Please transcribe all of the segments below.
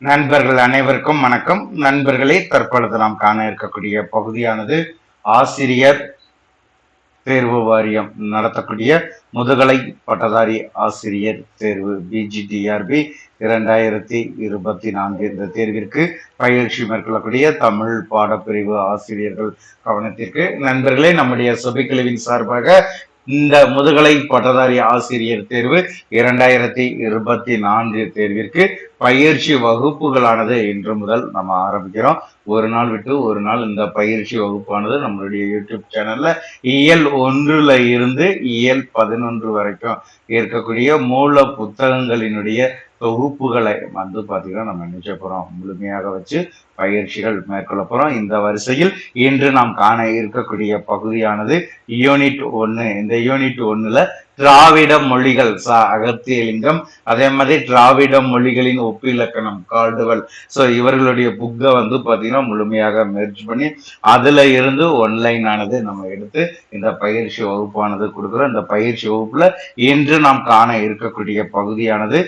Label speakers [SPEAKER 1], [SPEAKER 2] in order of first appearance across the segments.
[SPEAKER 1] நண்பர்கள் அனைவருக்கும் வணக்கம். நண்பர்களே, தற்பொழுது நாம் காண இருக்கக்கூடிய பகுதியானது ஆசிரியர் தேர்வு வாரியம் நடத்தக்கூடிய முதுகலை பட்டதாரி ஆசிரியர் தேர்வு BGTRB 2024. இந்த தேர்விற்கு பயிற்சி மேற்கொள்ளக்கூடிய தமிழ் பாடப்பிரிவு ஆசிரியர்கள் கவனத்திற்கு. நண்பர்களே, நம்முடைய சுபைக்குழுவின் சார்பாக இந்த முதுகலை பட்டதாரி ஆசிரியர் தேர்வு 2024 தேர்விற்கு பயிற்சி வகுப்புகளானது இன்று முதல் நம்ம ஆரம்பிக்கிறோம். ஒரு நாள் விட்டு ஒரு நாள் இந்த பயிற்சி வகுப்பானது நம்மளுடைய யூடியூப் சேனல்ல இயல் 1ல இருந்து இயல் 11 வரைக்கும் இருக்கக்கூடிய மூல புத்தகங்களினுடைய தொகுப்புகளை வந்து பாத்தீங்கன்னா நம்ம நினைச்ச போறோம் முழுமையாக வச்சு பயிற்சிகள் மேற்கொள்ள போறோம். இந்த வரிசையில் இன்று நாம் காண இருக்கக்கூடிய பகுதியானது யூனிட் 1. இந்த யூனிட் 1ல திராவிட மொழிகள் அகத்தியலிங்கம், அதே மாதிரி திராவிட மொழிகளின் ஒப்பிலக்கணம் கால்டுவெல். ஸோ இவர்களுடைய புக்கை வந்து பார்த்தீங்கன்னா முழுமையாக மெர்ஜ் பண்ணி அதுல இருந்து ஒன்லைன் ஆனது நம்ம எடுத்து இந்த பயிற்சி வகுப்பானது கொடுக்குறோம். இந்த பயிற்சி வகுப்புல இன்று நாம் காண இருக்கக்கூடிய பகுதியானது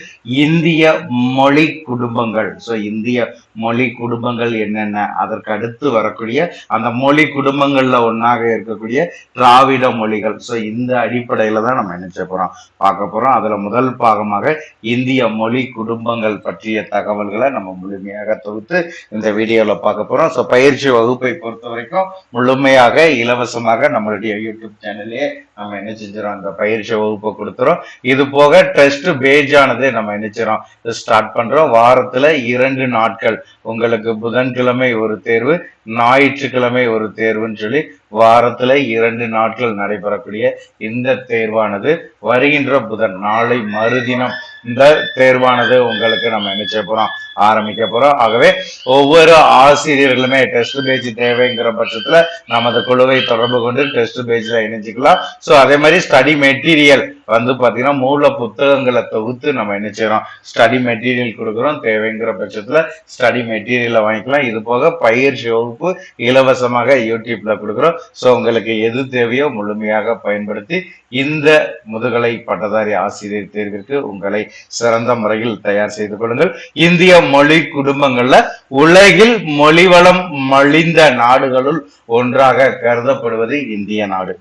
[SPEAKER 1] இந்திய மொழி குடும்பங்கள். ஸோ இந்திய மொழி குடும்பங்கள் என்னென்ன, அதற்கு அடுத்து வரக்கூடிய அந்த மொழி குடும்பங்கள்ல ஒன்னாக இருக்கக்கூடிய திராவிட மொழிகள். ஸோ இந்த அடிப்படையில தான் நம்ம நினைச்ச போறோம் பார்க்க போறோம். அதுல முதல் பாகமாக இந்திய மொழி குடும்பங்கள் பற்றிய தகவல்களை நம்ம முழுமையாக தொகுத்து இந்த வீடியோல பார்க்க போறோம். ஸோ பயிற்சி வகுப்பை பொறுத்த வரைக்கும் முழுமையாக இலவசமாக நம்மளுடைய யூடியூப் சேனல்லே நம்ம என்ன செஞ்சிடும் அந்த பயிற்சி வகுப்பை கொடுத்துறோம். இது போக டெஸ்ட் பேஜ் ஆனது நம்ம நினைச்சிடும் ஸ்டார்ட் பண்றோம். வாரத்துல 2 நாட்கள் உங்களுக்கு புதன்கிழமை ஒரு தேர்வு, ஞாயிற்றுக்கிழமை ஒரு தேர்வுன்னு சொல்லி வாரத்துல 2 நாட்கள் நடைபெறக்கூடிய இந்த தேர்வானது வருகின்ற புதன் நாளை மறுதினம் இந்த தேர்வானது உங்களுக்கு நம்ம நினைச்ச போறோம் ஆரம்பிக்க போறோம். ஆகவே ஒவ்வொரு ஆசிரியர்களுமே டெஸ்ட் பேஜ் தேவைங்கிற பட்சத்துல நமது குழுவை தொடர்பு கொண்டு டெஸ்ட் பேஜ்ல இணைஞ்சிக்கலாம். ஸோ அதே மாதிரி ஸ்டடி மெட்டீரியல் வந்து பாத்தீங்கன்னா மூல புத்தகங்களை தொகுத்து நம்ம என்ன செய்யறோம் ஸ்டடி மெட்டீரியல் கொடுக்குறோம். தேவைங்கிற பட்சத்துல ஸ்டடி மெட்டீரியலை வாங்கிக்கலாம். இது போக பயிற்சி வகுப்பு இலவசமாக யூடியூப்ல கொடுக்குறோம். ஸோ உங்களுக்கு எது தேவையோ முழுமையாக பயன்படுத்தி இந்த முதுகலை பட்டதாரி ஆசிரியர் தேர்விற்கு உங்களை சிறந்த முறையில் தயார் செய்து கொள்ளுங்கள். இந்திய மொழி குடும்பங்கள்ல உலகில் மொழி வளம் மலிந்த நாடுகளுள் ஒன்றாக கருதப்படுவது இந்திய நாடு.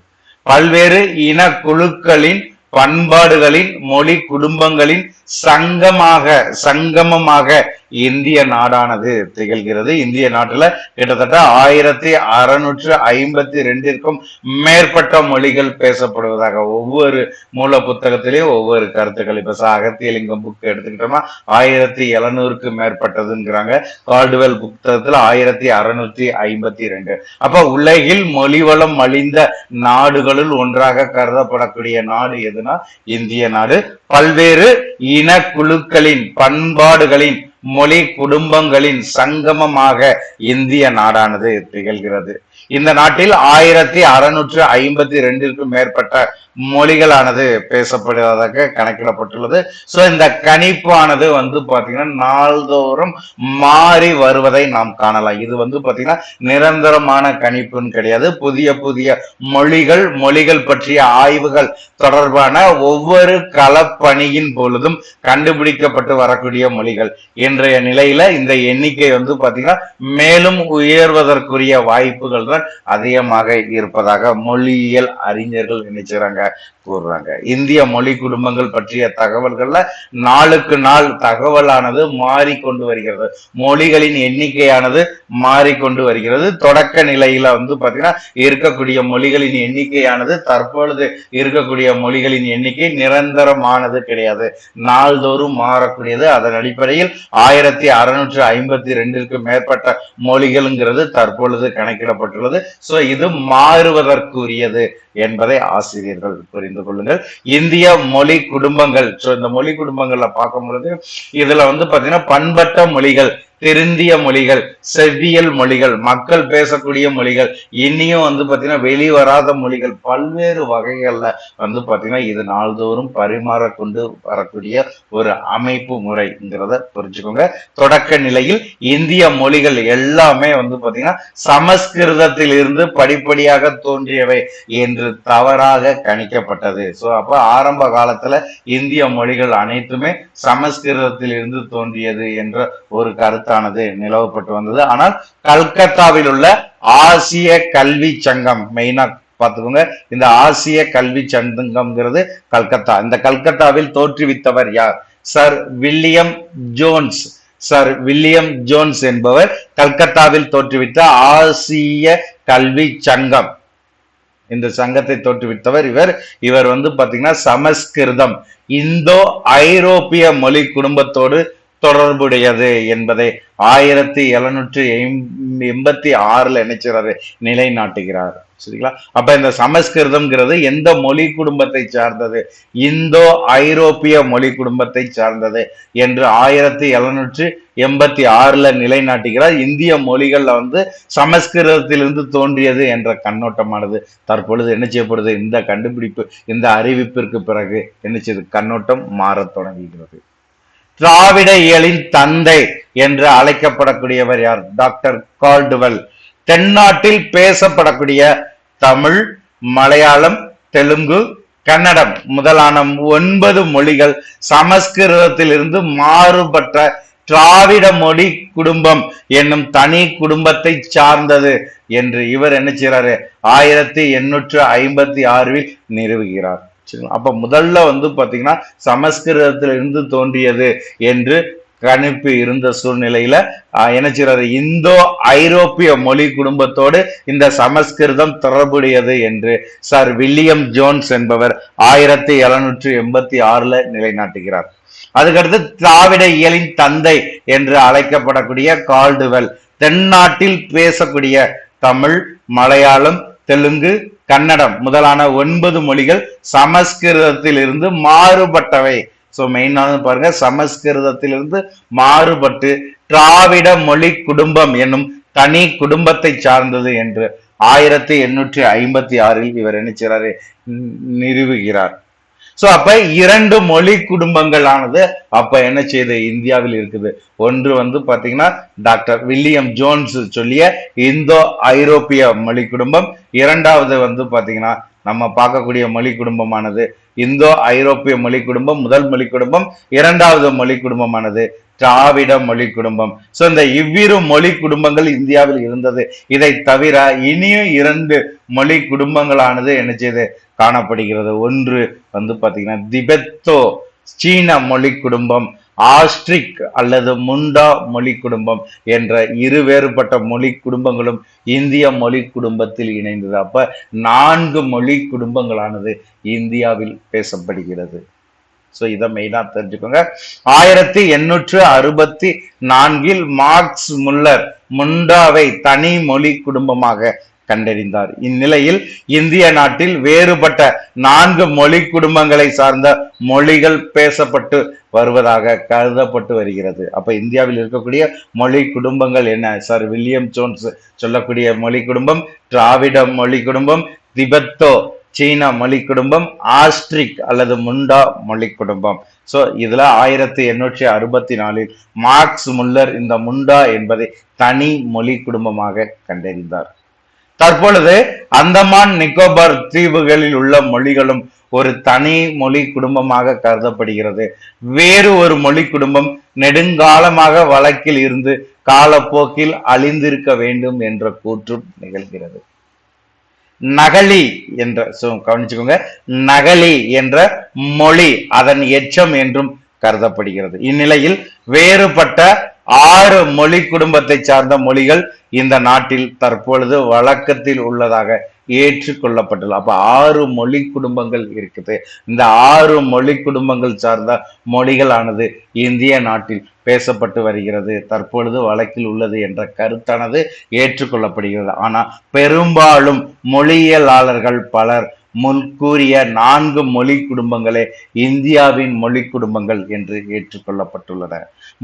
[SPEAKER 1] பல்வேறு இன குழுக்களின் பண்பாடுகளின் மொழி குடும்பங்களின் சங்கமமாக இந்திய நாடானது திகழ்கிறது. இந்திய நாட்டுல கிட்டத்தட்ட 1652 மேற்பட்ட மொழிகள் பேசப்படுவதாக ஒவ்வொரு மூல புத்தகத்திலேயும் ஒவ்வொரு கருத்துக்கள். இப்ப அகத்தியலிங்கம் புக் எடுத்துக்கிட்டோம்னா 1700 மேற்பட்டதுங்கிறாங்க. கால்டுவெல் புத்தகத்துல 1652. அப்ப உலகில் மொழிவளம் மலிந்த நாடுகளுள் ஒன்றாக கருதப்படக்கூடிய நாடு எதுனா இந்திய நாடு. பல்வேறு இனக்குழுக்களின் பண்பாடுகளின் மொழி குடும்பங்களின் சங்கமமாக இந்திய நாடானது திகழ்கிறது. இந்த நாட்டில் 1652 மேற்பட்ட மொழிகளானது பேசப்படுவதாக கணக்கிடப்பட்டுள்ளது. சோ இந்த கணிப்பானது வந்து பாத்தீங்கன்னா நாள்தோறும் மாறி வருவதை நாம் காணலாம். இது வந்து பாத்தீங்கன்னா நிரந்தரமான கணிப்புன்னு கிடையாது. புதிய புதிய மொழிகள் பற்றிய ஆய்வுகள் தொடர்பான ஒவ்வொரு களப்பணியின் பொழுதும் கண்டுபிடிக்கப்பட்டு வரக்கூடிய மொழிகள். இன்றைய நிலையில இந்த எண்ணிக்கை வந்து பாத்தீங்கன்னா மேலும் உயர்வதற்குரிய வாய்ப்புகள் தான் அதிகமாக இருப்பதாக மொழியியல் அறிஞர்கள் நினைச்சுறாங்க கூறுறாங்க. இந்திய மொழி குடும்பங்கள் பற்றிய தகவல்கள்ல நாளுக்கு நாள் தகவலானது மாறிக்கொண்டு வருகிறது. மொழிகளின் எண்ணிக்கையானது மாறிக்கொண்டு வருகிறது. தொடக்க நிலையில வந்து பாத்தீங்கன்னா இருக்கக்கூடிய மொழிகளின் எண்ணிக்கையானது தற்பொழுது இருக்கக்கூடிய மொழிகளின் எண்ணிக்கை நிரந்தரமானது கிடையாது, நாள்தோறும் மாறக்கூடியது. அதன் அடிப்படையில் 1652 மேற்பட்ட மொழிகள்ங்கிறது தற்பொழுது கணக்கிடப்பட்டுள்ளது. சோ இது மாறுவதற்குரியது என்பதை ஆசிரியர்கள் புரிந்து கொள்ளுங்கள். இந்திய மொழி குடும்பங்கள். சோ இந்த மொழி குடும்பங்கள்ல பார்க்கும் பொழுது இதுல வந்து பாத்தீங்கன்னா பண்பட்ட மொழிகள் திருந்திய மொழிகள், செவ்வியல் மொழிகள், மக்கள் பேசக்கூடிய மொழிகள், இனியும் பாத்தீங்கன்னா வெளிவராத மொழிகள், பல்வேறு வகைகள்ல பாத்தீங்கன்னா இது நாள்தோறும் பரிமாறக்கொண்டு வரக்கூடிய ஒரு அமைப்பு முறைங்கிறத புரிஞ்சுக்கோங்க. தொடக்க நிலையில் இந்திய மொழிகள் எல்லாமே பாத்தீங்கன்னா சமஸ்கிருதத்தில் இருந்து படிப்படியாக தோன்றியவை என்று தவறாக கணிக்கப்பட்டது. சோ அப்ப ஆரம்ப காலத்துல இந்திய மொழிகள் அனைத்துமே சமஸ்கிருதத்தில் இருந்து தோன்றியது என்ற ஒரு கருத்தானது நிலவப்பட்டு வந்தது. ஆனால் கல்கத்தாவில் உள்ள ஆசிய கல்வி சங்கம், மெயினா பார்த்துக்கோங்க, இந்த ஆசிய கல்வி சங்கம்ங்கிறது கல்கத்தா. இந்த கல்கத்தாவில் தோற்றுவித்தவர் யார்? Sir William Jones. Sir William Jones என்பவர் கல்கத்தாவில் தோற்றுவித்த ஆசிய கல்வி சங்கம், இந்த சங்கத்தை தோற்றுவித்தவர் இவர் பாத்தீங்கன்னா சமஸ்கிருதம் இந்தோ ஐரோப்பிய மொழி குடும்பத்தோடு தொடர்புடையது என்பதை 1786 நினைச்சாரு நிலைநாட்டுகிறார். சரிங்களா? அப்ப இந்த சமஸ்கிருதம்ங்கிறது எந்த மொழி குடும்பத்தை சார்ந்தது? இந்தோ ஐரோப்பிய மொழி குடும்பத்தை சார்ந்தது என்று 1786 நிலைநாட்டுகிறார். இந்திய மொழிகள்ல சமஸ்கிருதத்திலிருந்து தோன்றியது என்ற கண்ணோட்டமானது தற்பொழுது என்ன செய்யப்படுது? இந்த கண்டுபிடிப்பு, இந்த அறிவிப்பிற்கு பிறகு என்ன செய்யுது? கண்ணோட்டம் மாறத் தொடங்குகிறது. திராவிட இயலின் தந்தை என்று அழைக்கப்படக்கூடியவர் யார்? Doctor Caldwell. தென்னாட்டில் பேசப்படக்கூடிய தமிழ், மலையாளம், தெலுங்கு, கன்னடம் முதலான 9 மொழிகள் சமஸ்கிருதத்திலிருந்து மாறுபட்ட திராவிட மொழி குடும்பம் என்னும் தனி குடும்பத்தை சார்ந்தது என்று இவர் என்ன செய்யறாரு? 1856 நிறுவுகிறார். அப்ப முதல்ல பாத்தீங்கன்னா சமஸ்கிருதத்திலிருந்து தோன்றியது என்று கணிப்பு இருந்த சூழ்நிலையில என்ன செய்யறாரு? இந்தோ ஐரோப்பிய மொழி குடும்பத்தோடு இந்த சமஸ்கிருதம் தொடர்புடையது என்று சர் வில்லியம் ஜோன்ஸ் என்பவர் 1786 நிலைநாட்டுகிறார். அதுக்கடுத்து திராவிட இயலின் தந்தை என்று அழைக்கப்படக்கூடிய கால்டுவெல் தென்னாட்டில் பேசக்கூடிய தமிழ், மலையாளம், தெலுங்கு, கன்னடம் முதலான 9 மொழிகள் சமஸ்கிருதத்தில் இருந்து மாறுபட்டவை. சோ மெயினான பாருங்க, சமஸ்கிருதத்திலிருந்து மாறுபட்டு திராவிட மொழி குடும்பம் என்னும் தனி குடும்பத்தை சார்ந்தது என்று 1856 இவர் என்ன செய்றாரு? நிறுவுகிறார். சோ அப்ப 2 மொழி குடும்பங்களானது அப்ப என்ன செய்யுது? இந்தியாவில் இருக்குது. ஒன்று பாத்தீங்கன்னா டாக்டர் வில்லியம் ஜோன்ஸ் சொல்லிய இந்தோ ஐரோப்பிய மொழி குடும்பம். இரண்டாவது பாத்தீங்கன்னா நம்ம பார்க்கக்கூடிய மொழி குடும்பமானது இந்தோ ஐரோப்பிய மொழி குடும்பம் முதல் மொழி குடும்பம். இரண்டாவது மொழி குடும்பமானது திராவிட மொழி குடும்பம். சோ இந்த இவ்விரு மொழி குடும்பங்கள் இந்தியாவில் இருந்தது. இதை தவிர இனியும் 2 மொழி குடும்பங்களானது என்ன செய்து காணப்படுகிறது. ஒன்று பாத்தீங்கன்னா திபெத்தோ சீன மொழி குடும்பம், ஆஸ்ட்ரிக் அல்லது முண்டா மொழி குடும்பம் என்ற இரு வேறுபட்ட மொழி குடும்பங்களும் இந்திய மொழி குடும்பத்தில் இணைந்தது. அப்ப 4 மொழி குடும்பங்களானது இந்தியாவில் பேசப்படுகிறது. சோ இதை மெயினா தெரிஞ்சுக்கோங்க. 1864 மார்க்ஸ் முல்லர் முண்டாவை தனி மொழி குடும்பமாக கண்டறிந்தார். இந்நிலையில் இந்திய நாட்டில் வேறுபட்ட 4 மொழி குடும்பங்களை சார்ந்த மொழிகள் பேசப்பட்டு வருவதாக கருதப்பட்டு வருகிறது. அப்ப இந்தியாவில் இருக்கக்கூடிய மொழி குடும்பங்கள் என்ன? சார் வில்லியம் ஜோன்ஸ் சொல்லக்கூடிய மொழி குடும்பம் திராவிட மொழி குடும்பம், திபெத்தோ சீன மொழி குடும்பம், ஆஸ்ட்ரிக் அல்லது முண்டா மொழி குடும்பம். சோ இதுல 1864 மார்க்ஸ் முல்லர் இந்த முண்டா என்பதை தனி மொழி குடும்பமாக கண்டறிந்தார். தற்பொழுது அந்தமான் நிக்கோபார் தீவுகளில் உள்ள மொழிகளும் ஒரு தனி மொழி குடும்பமாக கருதப்படுகிறது. வேறு ஒரு மொழி குடும்பம் நெடுங்காலமாக வழக்கில் இருந்து காலப்போக்கில் அழிந்திருக்க வேண்டும் என்ற கூற்றும் நிகழ்கிறது. நகலி என்ற கவனிச்சுக்கோங்க, நகலி என்ற மொழி அதன் எச்சம் என்றும் கருதப்படுகிறது. இந்நிலையில் வேறுபட்ட 6 மொழி குடும்பத்தை சார்ந்த மொழிகள் இந்த நாட்டில் தற்பொழுது வழக்கத்தில் உள்ளதாக ஏற்றுக்கொள்ளப்பட்டுள்ள. அப்ப 6 மொழி குடும்பங்கள் இருக்குது. இந்த 6 மொழி குடும்பங்கள் சார்ந்த மொழிகளானது இந்திய நாட்டில் பேசப்பட்டு வருகிறது, தற்பொழுது வழக்கில் உள்ளது என்ற கருத்தானது ஏற்றுக்கொள்ளப்படுகிறது. ஆனா பெரும்பாலும் மொழியியலாளர்கள் பலர் முன்கூறிய 4 மொழி குடும்பங்களே இந்தியாவின் மொழி குடும்பங்கள் என்று ஏற்றுக்கொள்ளப்பட்டுள்ளன.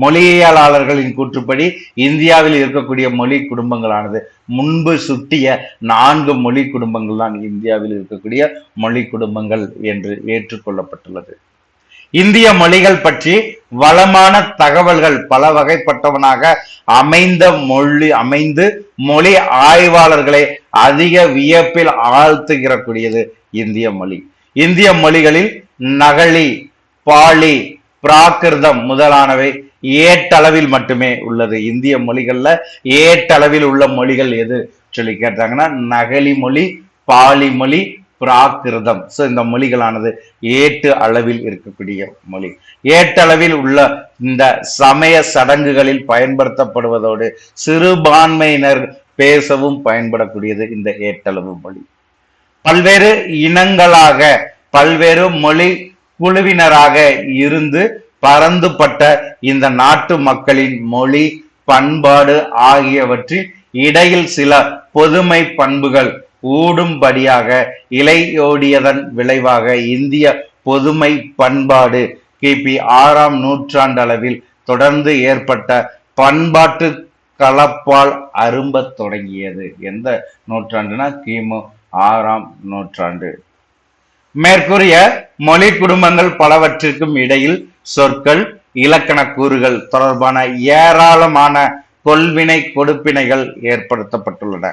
[SPEAKER 1] மொழியியலாளர்களின் கூற்றுப்படி இந்தியாவில் இருக்கக்கூடிய மொழி குடும்பங்களானது முன்பு சுட்டிய 4 மொழி குடும்பங்கள் தான் இந்தியாவில் இருக்கக்கூடிய மொழி குடும்பங்கள் என்று ஏற்றுக்கொள்ளப்பட்டுள்ளது. இந்திய மொழிகள் பற்றி வளமான தகவல்கள் பல வகைப்பட்டவனாக அமைந்து மொழி ஆய்வாளர்களை அதிக வியப்பில் ஆழ்த்துகிறக்கூடியது இந்திய மொழி. இந்திய மொழிகளில் நகலி, பாலி, பிராகிருதம் முதலானவை ஏட்டளவில் மட்டுமே உள்ளது. இந்திய மொழிகள்ல ஏட்டளவில் உள்ள மொழிகள் எது சொல்லி கேட்டாங்கன்னா நகலி மொழி, பாலி மொழி, பிராகிருதம். சோ இந்த மொழிகளானது ஏட்டு அளவில் இருக்கக்கூடிய மொழி. ஏட்டளவில் உள்ள இந்த சமய சடங்குகளில் பயன்படுத்தப்படுவதோடு சிறுபான்மையினர் பேசவும் பயன்படக்கூடியது இந்த ஏட்டளவு மொழி. பல்வேறு இனங்களாக பல்வேறு மொழி குழுவினராக இருந்து பரந்துபட்ட இந்த நாட்டு மக்களின் மொழி, பண்பாடு ஆகியவற்றில் இடையில் சில பொதுமை பண்புகள் ஊடும்படியாக இலையோடியதன் விளைவாக இந்திய பொதுமை பண்பாடு கிபி 6ஆம் நூற்றாண்டளவில் தொடர்ந்து ஏற்பட்ட பண்பாட்டு கலப்பால் அரும்பத் தொடங்கியது. எந்த நூற்றாண்டுனா கிமு 6ஆம் நூற்றாண்டு. மேற்கூறிய மொழி குடும்பங்கள் பலவற்றிற்கும் இடையில் சொற்கள், இலக்கண கூறுகள் தொடர்பான ஏராளமான கொள்வினை கொடுப்பினைகள் ஏற்படுத்தப்பட்டுள்ளன.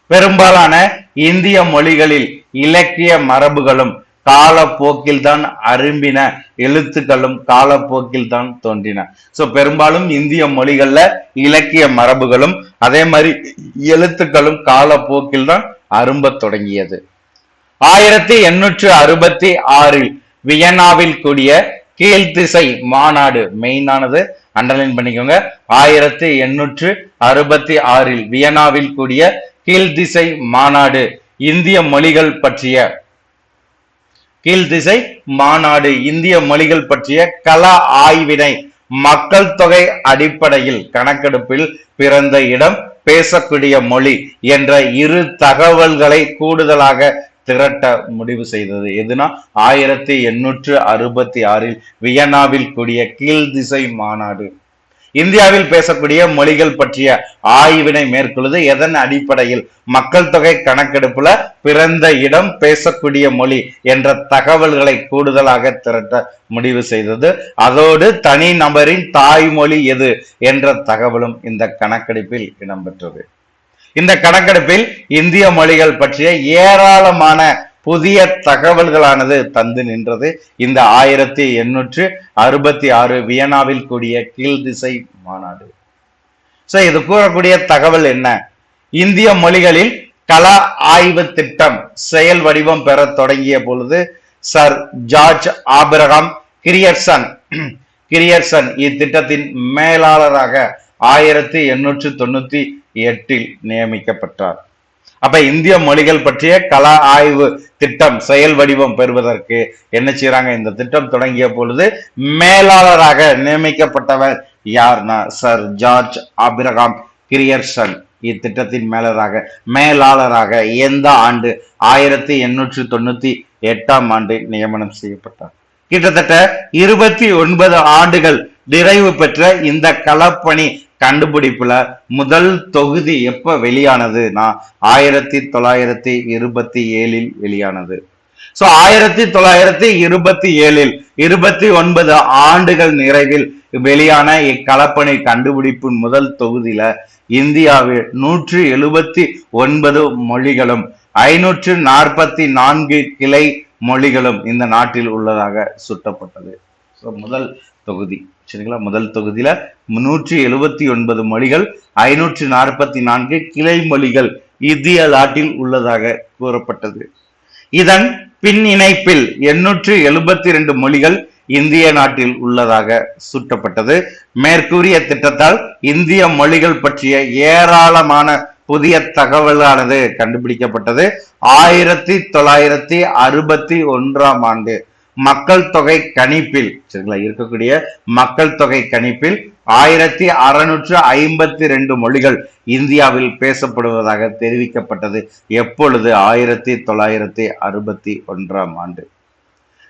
[SPEAKER 1] பெரும்பாலான இந்திய மொழிகளில் இலக்கிய மரபுகளும் காலப்போக்கில் தான் அரும்பின, எழுத்துக்களும் காலப்போக்கில் தான் தோன்றின. சோ பெரும்பாலும் இந்திய மொழிகள்ல இலக்கிய மரபுகளும் அதே மாதிரி எழுத்துக்களும் காலப்போக்கில் தான் அரும்ப தொடங்கியது. 1866 வியன்னாவில் கூடிய கீழ்த்திசை மாநாடு, மெயினானது அண்டர்லைன் பண்ணிக்கோங்க. 1866 வியன்னாவில் கூடிய கீழ்த்திசை மாநாடு இந்திய மொழிகள் பற்றிய கள ஆய்வினை மக்கள் தொகை அடிப்படையில் கணக்கெடுப்பில் பிறந்த இடம், பேசக்கூடிய மொழி என்ற 2 தகவல்களை கூடுதலாக திரட்ட முடிவு செய்தது. எதுனா 1866 வியன்னாவில் கூடிய கீழ்திசை மாநாடு. இந்தியாவில் பேசக்கூடிய மொழிகள் பற்றிய ஆய்வினை மேற்கொள்வது எதன் அடிப்படையில்? மக்கள் தொகை கணக்கெடுப்புல பிறந்த இடம், பேசக்கூடிய மொழி என்ற தகவல்களை கூடுதலாக திரட்ட முடிவு செய்தது. அதோடு தனி நபரின் தாய்மொழி எது என்ற தகவலும் இந்த கணக்கெடுப்பில் இடம்பெற்றது. இந்த கணக்கெடுப்பில் இந்திய மொழிகள் பற்றிய ஏராளமான புதிய தகவல்களானது தந்து நின்றது இந்த 1866 வியன்னாவில் கூடிய கீழ்திசை மாநாடு. சோ இது கூறக்கூடிய தகவல் என்ன? இந்திய மொழிகளில் கள ஆய்வு திட்டம் செயல் வடிவம் பெற தொடங்கிய பொழுது சர் ஜார்ஜ் ஆபிரகாம் கிரியர்சன் இத்திட்டத்தின் மேலாளராக 1898 நியமிக்கப்பட்டார். அப்ப இந்திய மொழிகள் பற்றிய கள ஆய்வு திட்டம் செயல் வடிவம் பெறுவதற்கு என்ன செய்யறாங்க? இந்த திட்டம் தொடங்கிய பொழுது மேலாளராக நியமிக்கப்பட்டவர் யார்னா சர் ஜார்ஜ் ஆபிரகாம் கிரியர்சன். இத்திட்டத்தின் மேலாளராக எந்த ஆண்டு? 1898ஆம் ஆண்டு நியமனம் செய்யப்பட்டார். கிட்டத்தட்ட 29 ஆண்டுகள் நிறைவு பெற்ற இந்த களப்பணி கண்டுபிடிப்புல முதல் தொகுதி எப்ப வெளியானதுன்னா 1927 வெளியானது. சோ 1927 29 ஆண்டுகள் நிறைவில் வெளியான இக்களப்பணி கண்டுபிடிப்பின் முதல் தொகுதியில இந்தியாவில் 179 மொழிகளும் 544 கிளை மொழிகளும் இந்த நாட்டில் உள்ளதாக சுட்டப்பட்டது. முதல் தொகுதி சரிங்களா? முதல் தொகுதியில 179 மொழிகள் 544 கிளை மொழிகள் இந்திய நாட்டில் உள்ளதாக கூறப்பட்டது. இதன் பின் இணைப்பில் 872 மொழிகள் இந்திய நாட்டில் உள்ளதாக சுட்டப்பட்டது. மேற்கூறிய திட்டத்தால் இந்திய மொழிகள் பற்றிய ஏராளமான புதிய தகவலானது கண்டுபிடிக்கப்பட்டது. 1961ஆம் ஆண்டு மக்கள் தொகை கணிப்பில் சரிங்களா இருக்கக்கூடிய மக்கள் தொகை கணிப்பில் 1652 மொழிகள் இந்தியாவில் பேசப்படுவதாக தெரிவிக்கப்பட்டது. எப்பொழுது? 1961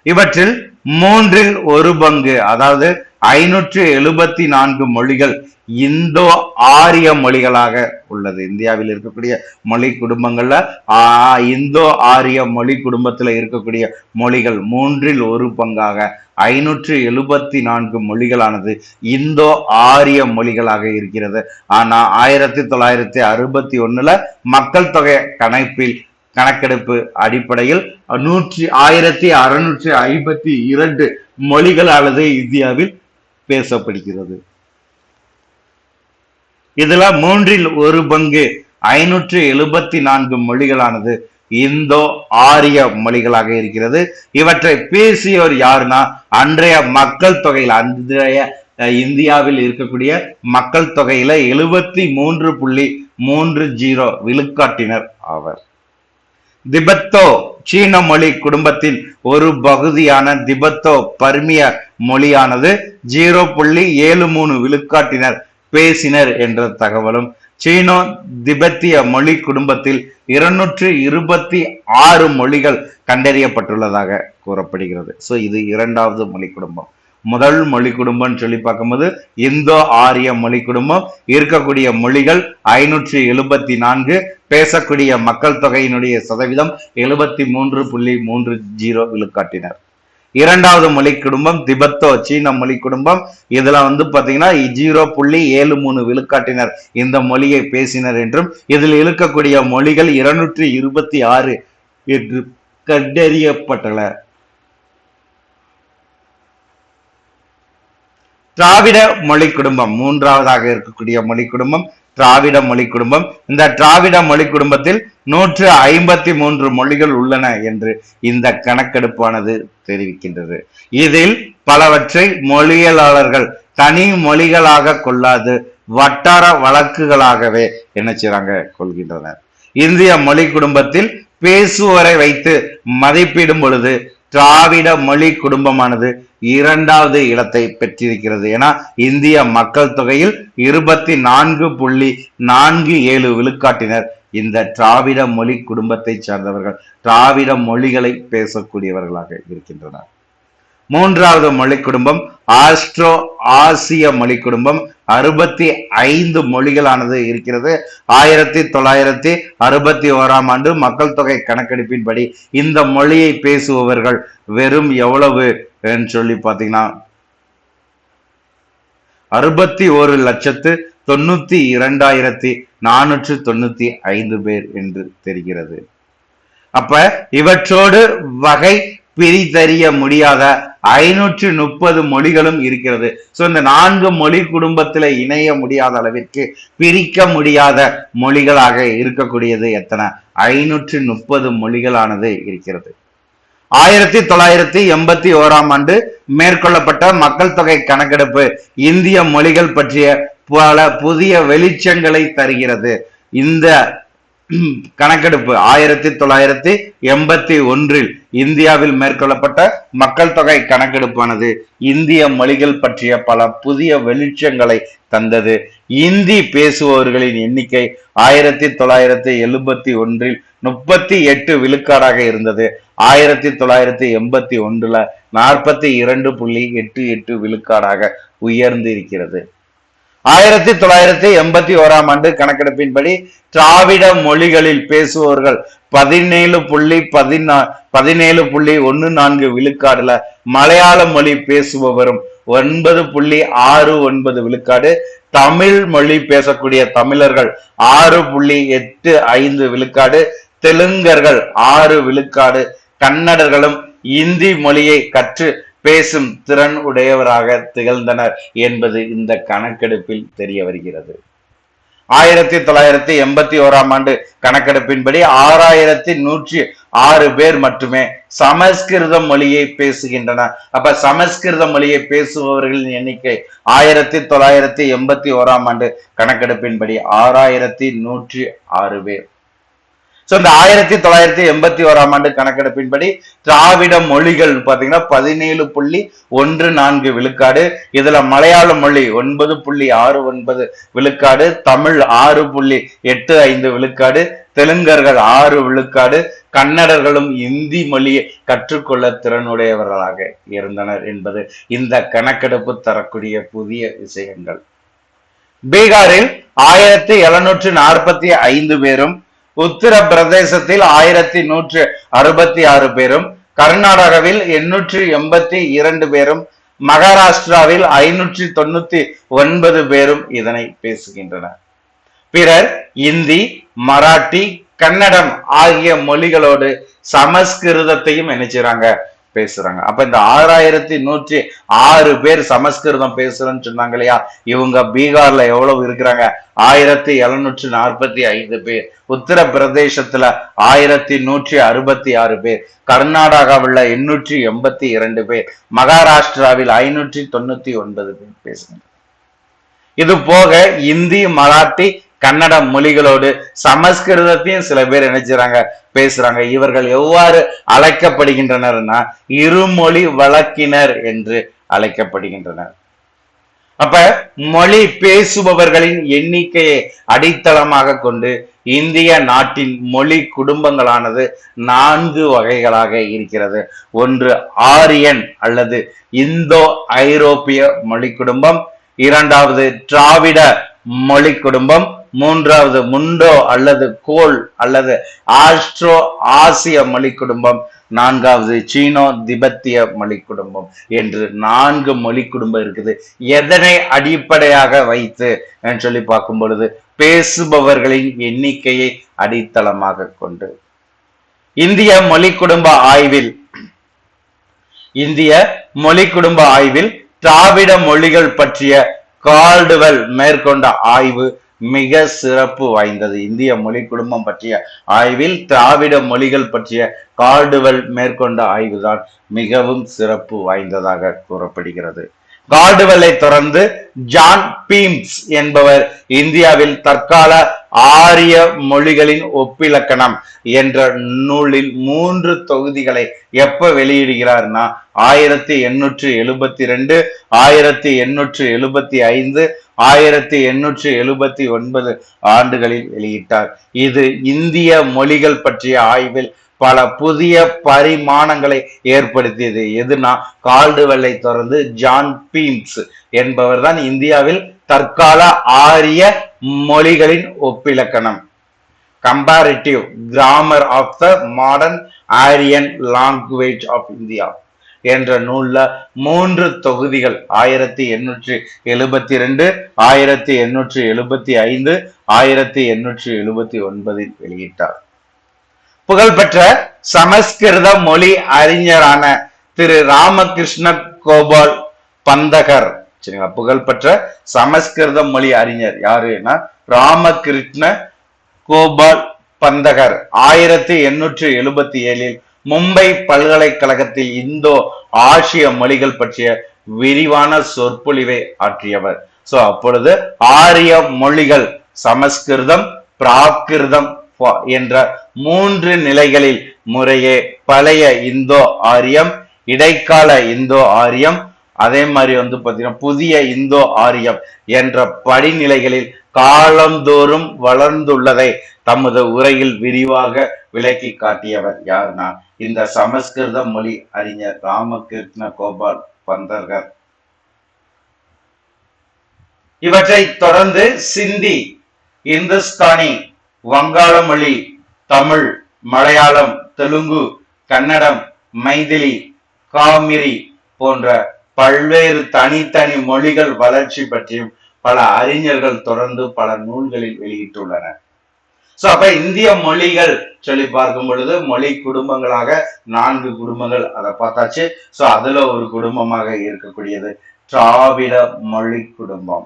[SPEAKER 1] இவற்றில் 1/3 அதாவது 574 மொழிகள் இந்தோ ஆரிய மொழிகளாக உள்ளது. இந்தியாவில் இருக்கக்கூடிய மொழி குடும்பங்கள்ல இந்தோ ஆரிய மொழி குடும்பத்துல இருக்கக்கூடிய மொழிகள் 1/3 574 மொழிகளானது இந்தோ ஆரிய மொழிகளாக இருக்கிறது. ஆனா 1961 மக்கள் தொகை கணக்கெடுப்பு அடிப்படையில் 1652 மொழிகளானது இந்தியாவில் பேசப்படுகிறது. இதுல 1/3 574 மொழிகளானது இந்தோ ஆரிய மொழிகளாக இருக்கிறது. இவற்றை பேசியோர் யாருன்னா அன்றைய மக்கள் தொகையில் இந்தியாவில் இருக்கக்கூடிய மக்கள் தொகையில 73.30 விழுக்காட்டினர் ஆவர். திபெத்தோ சீன மொழி குடும்பத்தின் ஒரு பகுதியான திபெத்தோ பர்மிய மொழியானது 0.73 விழுக்காட்டினர் பேசினர் என்ற தகவலும், சீனோ திபெத்திய மொழி குடும்பத்தில் 226 மொழிகள் கண்டறியப்பட்டுள்ளதாக கூறப்படுகிறது. சோ இது இரண்டாவது மொழி குடும்பம். முதல் மொழி குடும்பம் சொல்லி பார்க்கும்போது இந்தோ ஆரிய மொழி குடும்பம், இருக்கக்கூடிய மொழிகள் 574, பேசக்கூடிய மக்கள் தொகையினுடைய சதவீதம் 73.30 விழுக்காட்டினர். இரண்டாவது மொழி குடும்பம் திபெத்தோ சீன மொழி குடும்பம். இதுல பாத்தீங்கன்னா 0.73 விழுக்காட்டினர் இந்த மொழியை பேசினர் என்றும், இதில் இருக்கக்கூடிய மொழிகள் 226 என்று கண்டறியப்பட்டன. திராவிட மொழி குடும்பம் மூன்றாவதாக இருக்கக்கூடிய மொழி குடும்பம் திராவிட மொழி குடும்பம். இந்த திராவிட மொழி குடும்பத்தில் 153 மொழிகள் உள்ளன என்று இந்த கணக்கெடுப்பானது தெரிவிக்கின்றது. இதில் பலவற்றை மொழியியலாளர்கள் தனி மொழிகளாக கொள்ளாது வட்டார வழக்குகளாகவே என்ன செய்றாங்க கொள்கின்றனர். இந்திய மொழி குடும்பத்தில் பேசுவோரை வைத்து மதிப்பிடும் பொழுது திராவிட மொழி குடும்பமானது இரண்டாவது இடத்தை பெற்றிருக்கிறது. ஏன்னா இந்திய மக்கள் தொகையில் 24.47 விழுக்காட்டினர் இந்த திராவிட மொழி குடும்பத்தை சார்ந்தவர்கள், திராவிட மொழிகளை பேசக்கூடியவர்களாக இருக்கின்றனர். மூன்றாவது மொழி குடும்பம் ஆஸ்ட்ரோ ஆசிய மொழி குடும்பம். 65 மொழிகளானது இருக்கிறது. 1961 மக்கள் தொகை கணக்கெடுப்பின்படி இந்த மொழியை பேசுபவர்கள் வெறும் எவ்வளவு என்று சொல்லி பாத்தீங்கன்னா 61,92,495 பேர் என்று தெரிகிறது. அப்ப இவற்றோடு வகை பிரித்தறிய முடியாத 530 மொழிகளும் இருக்கிறது. சோ இந்த 4 மொழி குடும்பத்துல இணைய முடியாத அளவிற்கு பிரிக்க முடியாத மொழிகளாக இருக்கக்கூடியது எத்தனை? 530 மொழிகளானது இருக்கிறது. 1981 மேற்கொள்ளப்பட்ட மக்கள் தொகை கணக்கெடுப்பு இந்திய மொழிகள் பற்றிய பல புதிய வெளிச்சங்களை தருகிறது. இந்த கணக்கெடுப்பு 1981 இந்தியாவில் மேற்கொள்ளப்பட்ட மக்கள் தொகை கணக்கெடுப்பானது இந்திய மொழிகள் பற்றிய பல புதிய வெளிச்சங்களை தந்தது. இந்தி பேசுபவர்களின் எண்ணிக்கை 1971 38 விழுக்காடாக இருந்தது. 1981 42.88 விழுக்காடாக உயர்ந்து இருக்கிறது. 1981 கணக்கெடுப்பின்படி திராவிட மொழிகளில் பேசுபவர்கள் 17.14 விழுக்காடுல, மலையாள மொழி பேசுபவரும் 9.69 விழுக்காடு, தமிழ் மொழி பேசக்கூடிய தமிழர்கள் 6.85 விழுக்காடு, தெலுங்கர்கள் 6 விழுக்காடு, கன்னடர்களும் இந்தி மொழியை கற்று பேசும் திறன் உடையவராக திகழ்ந்தனர் என்பது இந்த கணக்கெடுப்பில் தெரிய வருகிறது. 1981 கணக்கெடுப்பின்படி 6106 பேர் மட்டுமே சமஸ்கிருத மொழியை பேசுகின்றனர். அப்ப சமஸ்கிருத மொழியை பேசுபவர்களின் எண்ணிக்கை 1981 கணக்கெடுப்பின்படி 6106 பேர். சோ இந்த 1981 கணக்கெடுப்பின்படி திராவிட மொழிகள் பாத்தீங்கன்னா 17.14 விழுக்காடு. இதுல மலையாள மொழி 9.69 விழுக்காடு, தமிழ் 6.85 விழுக்காடு, தெலுங்கர்கள் 6 விழுக்காடு, கன்னடர்களும் இந்தி மொழியை கற்றுக்கொள்ள திறனுடையவர்களாக இருந்தனர் என்பது இந்த கணக்கெடுப்பு தரக்கூடிய புதிய விஷயங்கள். பீகாரில் 1745 பேரும், உத்தரப்பிரதேசத்தில் 1166 பேரும், கர்நாடகாவில் 882 பேரும், மகாராஷ்டிராவில் 599 பேரும் இதனை பேசுகின்றனர். பிறர் இந்தி, மராட்டி, கன்னடம் ஆகிய மொழிகளோடு சமஸ்கிருதத்தையும் நினைச்சுறாங்க பேசுறாங்க. அப்ப இந்த 6106 பேர் சமஸ்கிருதம் பேசுறேன்னு சொன்னாங்க இல்லையா, இவங்க பீகார்ல எவ்வளவு இருக்கிறாங்க? 1745 பேர், உத்தரப்பிரதேசத்துல 1166 பேர், கர்நாடகாவில் 882 பேர், மகாராஷ்டிராவில் 599 பேர் பேசுறாங்க. இது போக இந்தி, மராட்டி, கன்னட மொழிகளோடு சமஸ்கிருதத்தையும் சில பேர் நினைச்சுறாங்க பேசுறாங்க. இவர்கள் எவ்வாறு அழைக்கப்படுகின்றனர்னா இருமொழி வழக்கினர் என்று அழைக்கப்படுகின்றனர். அப்ப மொழி பேசுபவர்களின் எண்ணிக்கையை அடித்தளமாக கொண்டு இந்திய நாட்டின் மொழி குடும்பங்களானது 4 வகைகளாக இருக்கிறது. ஒன்று ஆரியன் அல்லது இந்தோ ஐரோப்பிய மொழி குடும்பம், இரண்டாவது திராவிட மொழி குடும்பம், மூன்றாவது முண்டோ அல்லது கோல் அல்லது ஆஸ்ட்ரோ ஆசிய மொழி குடும்பம், நான்காவது சீனோ திபெத்திய மொழி குடும்பம் என்று 4 மொழி குடும்பம் இருக்குது. எதனை அடிப்படையாக வைத்து சொல்லி பார்க்கும் பொழுது பேசுபவர்களின் எண்ணிக்கையை அடித்தளமாக கொண்டு இந்திய மொழி குடும்ப ஆய்வில் திராவிட மொழிகள் பற்றிய கால்டுவெல் மேற்கொண்ட ஆய்வு மிக சிறப்பு வாய்ந்தது. இந்திய மொழி குடும்பம் பற்றிய ஆய்வில் திராவிட மொழிகள் பற்றிய கால்டுவெல் மேற்கொண்ட ஆய்வுதான் மிகவும் சிறப்பு வாய்ந்ததாக கூறப்படுகிறது. கால்டுவெல்லை தொடர்ந்து ஜான் பீம்ஸ் என்பவர் இந்தியாவில் தற்கால ஆரிய மொழிகளின் ஒப்பிலக்கணம் என்ற நூலில் 3 தொகுதிகளை எப்ப வெளியிடுகிறார்னா 1872, 1875, 1879 ஆண்டுகளில் வெளியிட்டார். இது இந்திய மொழிகள் பற்றிய ஆய்வில் பல புதிய பரிமாணங்களை ஏற்படுத்தியது. எதுனா கால்டுவெல்லை தொடர்ந்து ஜான் பீம்ஸ் என்பவர் தான் இந்தியாவில் தற்கால ஆரிய மொழிகளின் ஒப்பிலக்கணம், comparative grammar of the modern Aryan language of India என்ற நூல்ல 3 தொகுதிகள் 1872, 1875, 1879 வெளியிட்டார். புகழ்பெற்ற சமஸ்கிருத மொழி அறிஞரான திரு ராமகிருஷ்ண கோபால் பந்தகர், சரிங்களா, புகழ்பெற்ற சமஸ்கிருத மொழி அறிஞர் யாருன்னா ராமகிருஷ்ண கோபால் பந்தகர் 1877 மும்பை பல்கலைக்கழகத்தில் இந்தோ ஆசிய மொழிகள் பற்றிய விரிவான சொற்பொழிவை ஆற்றியவர். சோ அப்பொழுது ஆரிய மொழிகள் சமஸ்கிருதம், பிராகிருதம் என்ற 3 நிலைகளில் முறையே பழைய இந்தோ ஆரியம், இடைக்கால இந்தோ ஆரியம், அதே மாதிரி பாத்தீங்கன்னா புதிய இந்தோ ஆரியம் என்ற படிநிலைகளில் காலந்தோறும் வளர்ந்துள்ளதை தமது உரையில் விரிவாக விளக்கி காட்டியவர் யாருன்னா இந்த சமஸ்கிருத மொழி அறிஞர் ராமகிருஷ்ண கோபால் பந்தர்கர். இவற்றை தொடர்ந்து சிந்தி, இந்துஸ்தானி, வங்காள மொழி, தமிழ், மலையாளம், தெலுங்கு, கன்னடம், மைதிலி, காமிரி போன்ற பல்வேறு தனித்தனி மொழிகள் வளர்ச்சி பற்றியும் பல அறிஞர்கள் தொடர்ந்து பல நூல்களில் வெளியிட்டுள்ளனர். சோ அப்ப இந்திய மொழிகள் சொல்லி பார்க்கும் பொழுது மொழி குடும்பங்களாக 4 குடும்பங்கள் அதை பார்த்தாச்சு. சோ அதுல ஒரு குடும்பமாக இருக்கக்கூடியது திராவிட மொழி குடும்பம்.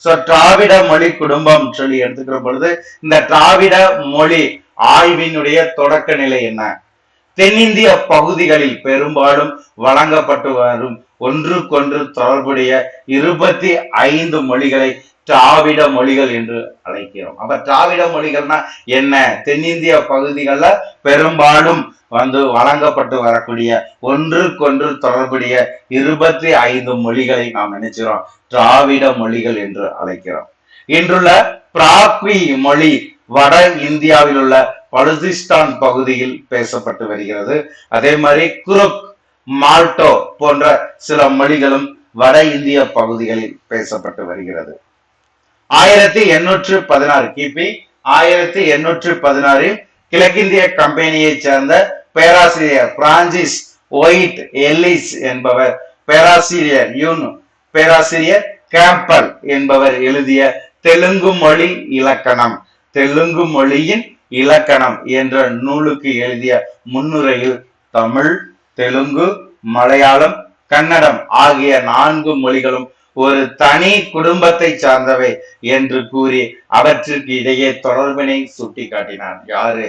[SPEAKER 1] சோ திராவிட மொழி குடும்பம் சொல்லி எடுத்துக்கிற பொழுது இந்த திராவிட மொழி ஆய்வினுடைய தொடக்க நிலை என்ன? தென்னிந்திய பகுதிகளில் பெரும்பாலும் வழங்கப்பட்டு வரும் ஒன்றுக்கொன்று தொடர்புடைய 25 மொழிகளை திராவிட மொழிகள் என்று அழைக்கிறோம். அப்ப திராவிட மொழிகள்னா என்ன? தென்னிந்திய பகுதிகளில் பெரும்பாலும் வழங்கப்பட்டு வரக்கூடிய ஒன்றுக்கொன்று தொடர்புடைய 25 மொழிகளை நாம் நினைச்சிரோம் திராவிட மொழிகள் என்று அழைக்கிறோம். இன்றுள்ள பிராக்வி மொழி வட இந்தியாவில் உள்ள பலுசிஸ்தான் பகுதியில் பேசப்பட்டு வருகிறது. அதே மாதிரி குருக், மால்டோ போன்ற சில மொழிகளும் வட இந்திய பகுதிகளில் பேசப்பட்டு வருகிறது. 1816 கிபி 1816 கிழக்கிந்திய கம்பெனியை சேர்ந்த பேராசிரியர் பிரான்சிஸ் ஒயிட் எல்லிஸ் என்பவர் பேராசிரியர் கேம்பல் என்பவர் எழுதிய தெலுங்கு மொழி இலக்கணம், தெலுங்கு மொழியின் இலக்கணம் என்ற நூலுக்கு எழுதிய முன்னுரையில் தமிழ், தெலுங்கு, மலையாளம், கன்னடம் ஆகிய 4 மொழிகளும் ஒரு தனி குடும்பத்தை சார்ந்தவை என்று கூறி அவற்றுக்கு இடையே தொடர்பினை சுட்டிக்காட்டினார். யாரு?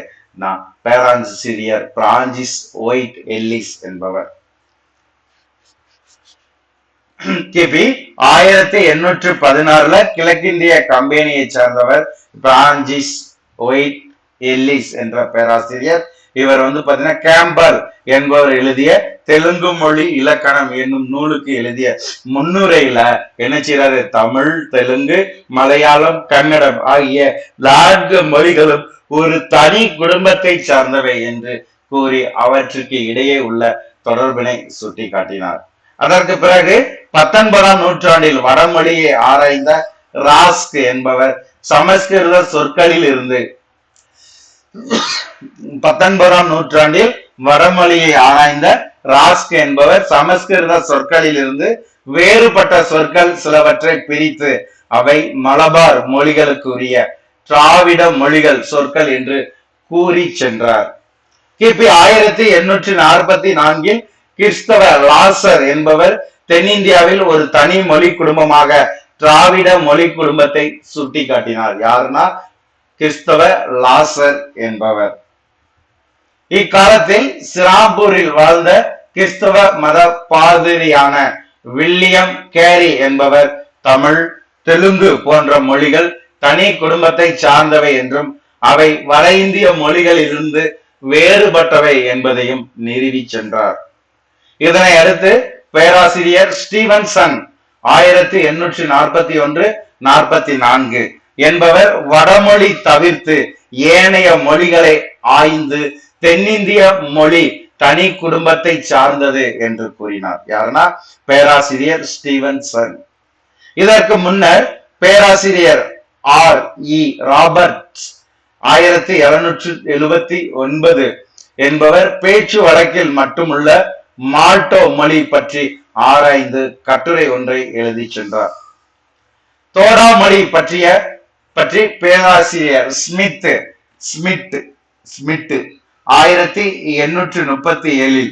[SPEAKER 1] பேராசிரியர் பிரான்சிஸ் ஒயிட் எல்லிஸ் என்பவர். கிபி 1816 கிழக்கிந்திய கம்பெனியை சார்ந்தவர் பிரான்சிஸ் ஒயிட் எல்லிஸ் என்ற பேராசிரியர். இவர் பாத்தீங்கன்னா கேம்பல் என்பவர் எழுதிய தெலுங்கு மொழி இலக்கணம் என்னும் நூலுக்கு எழுதிய முன்னுரையில என்ன செய்யறாரு? தமிழ், தெலுங்கு, மலையாளம், கன்னடம் ஆகிய 4 மொழிகளும் ஒரு தனி குடும்பத்தை சார்ந்தவை என்று கூறி அவற்றுக்கு இடையே உள்ள தொடர்பினை சுட்டி காட்டினார். அதற்கு பிறகு 19ஆம் நூற்றாண்டில் வடமொழியை ஆராய்ந்த ராஸ்க் என்பவர் சமஸ்கிருத சொற்களில் இருந்து 19ஆம் நூற்றாண்டில் வடமொழியை ஆராய்ந்த ராஸ்க் என்பவர் சமஸ்கிருத சொற்களில் இருந்து வேறுபட்ட சொற்கள் சிலவற்றை பிரித்து அவை மலபார் மொழிகளுக்குரிய திராவிட மொழிகள் சொற்கள் என்று கூறி சென்றார். கிபி 1844 கிறிஸ்தவ லாசர் என்பவர் தென்னிந்தியாவில் ஒரு தனி மொழி குடும்பமாக திராவிட மொழி குடும்பத்தை சுட்டி காட்டினார். யாருன்னா கிறிஸ்தவ லாசர் என்பவர். இக்காலத்தில் சிராம்பூரில் வாழ்ந்த கிறிஸ்தவ மத பாதிரியான வில்லியம் கேரி என்பவர் தமிழ், தெலுங்கு போன்ற மொழிகள் தனி குடும்பத்தை சார்ந்தவை என்றும் அவை வட இந்திய மொழிகளிலிருந்து வேறுபட்டவை என்பதையும் நிறுவி சென்றார். இதனை அடுத்து பேராசிரியர் ஸ்டீவன்சன் 1841-44 என்பவர் வடமொழி தவிர்த்து ஏனைய மொழிகளை ஆய்ந்து தென்னிந்திய மொழி தனி குடும்பத்தை சார்ந்தது என்று கூறினார். யாருன்னா பேராசிரியர் ஸ்டீவன்சன். இதற்கு முன்னர் பேராசிரியர் R.E. ராபர்ட்ஸ் 1779 என்பவர் பேச்சு வழக்கில் மட்டுமுள்ள மால்டோ மொழி பற்றி ஆராய்ந்து கட்டுரை ஒன்றை எழுதி சென்றார். தோடா மொழி பற்றி பேராசிரியர் ஸ்மித் 1837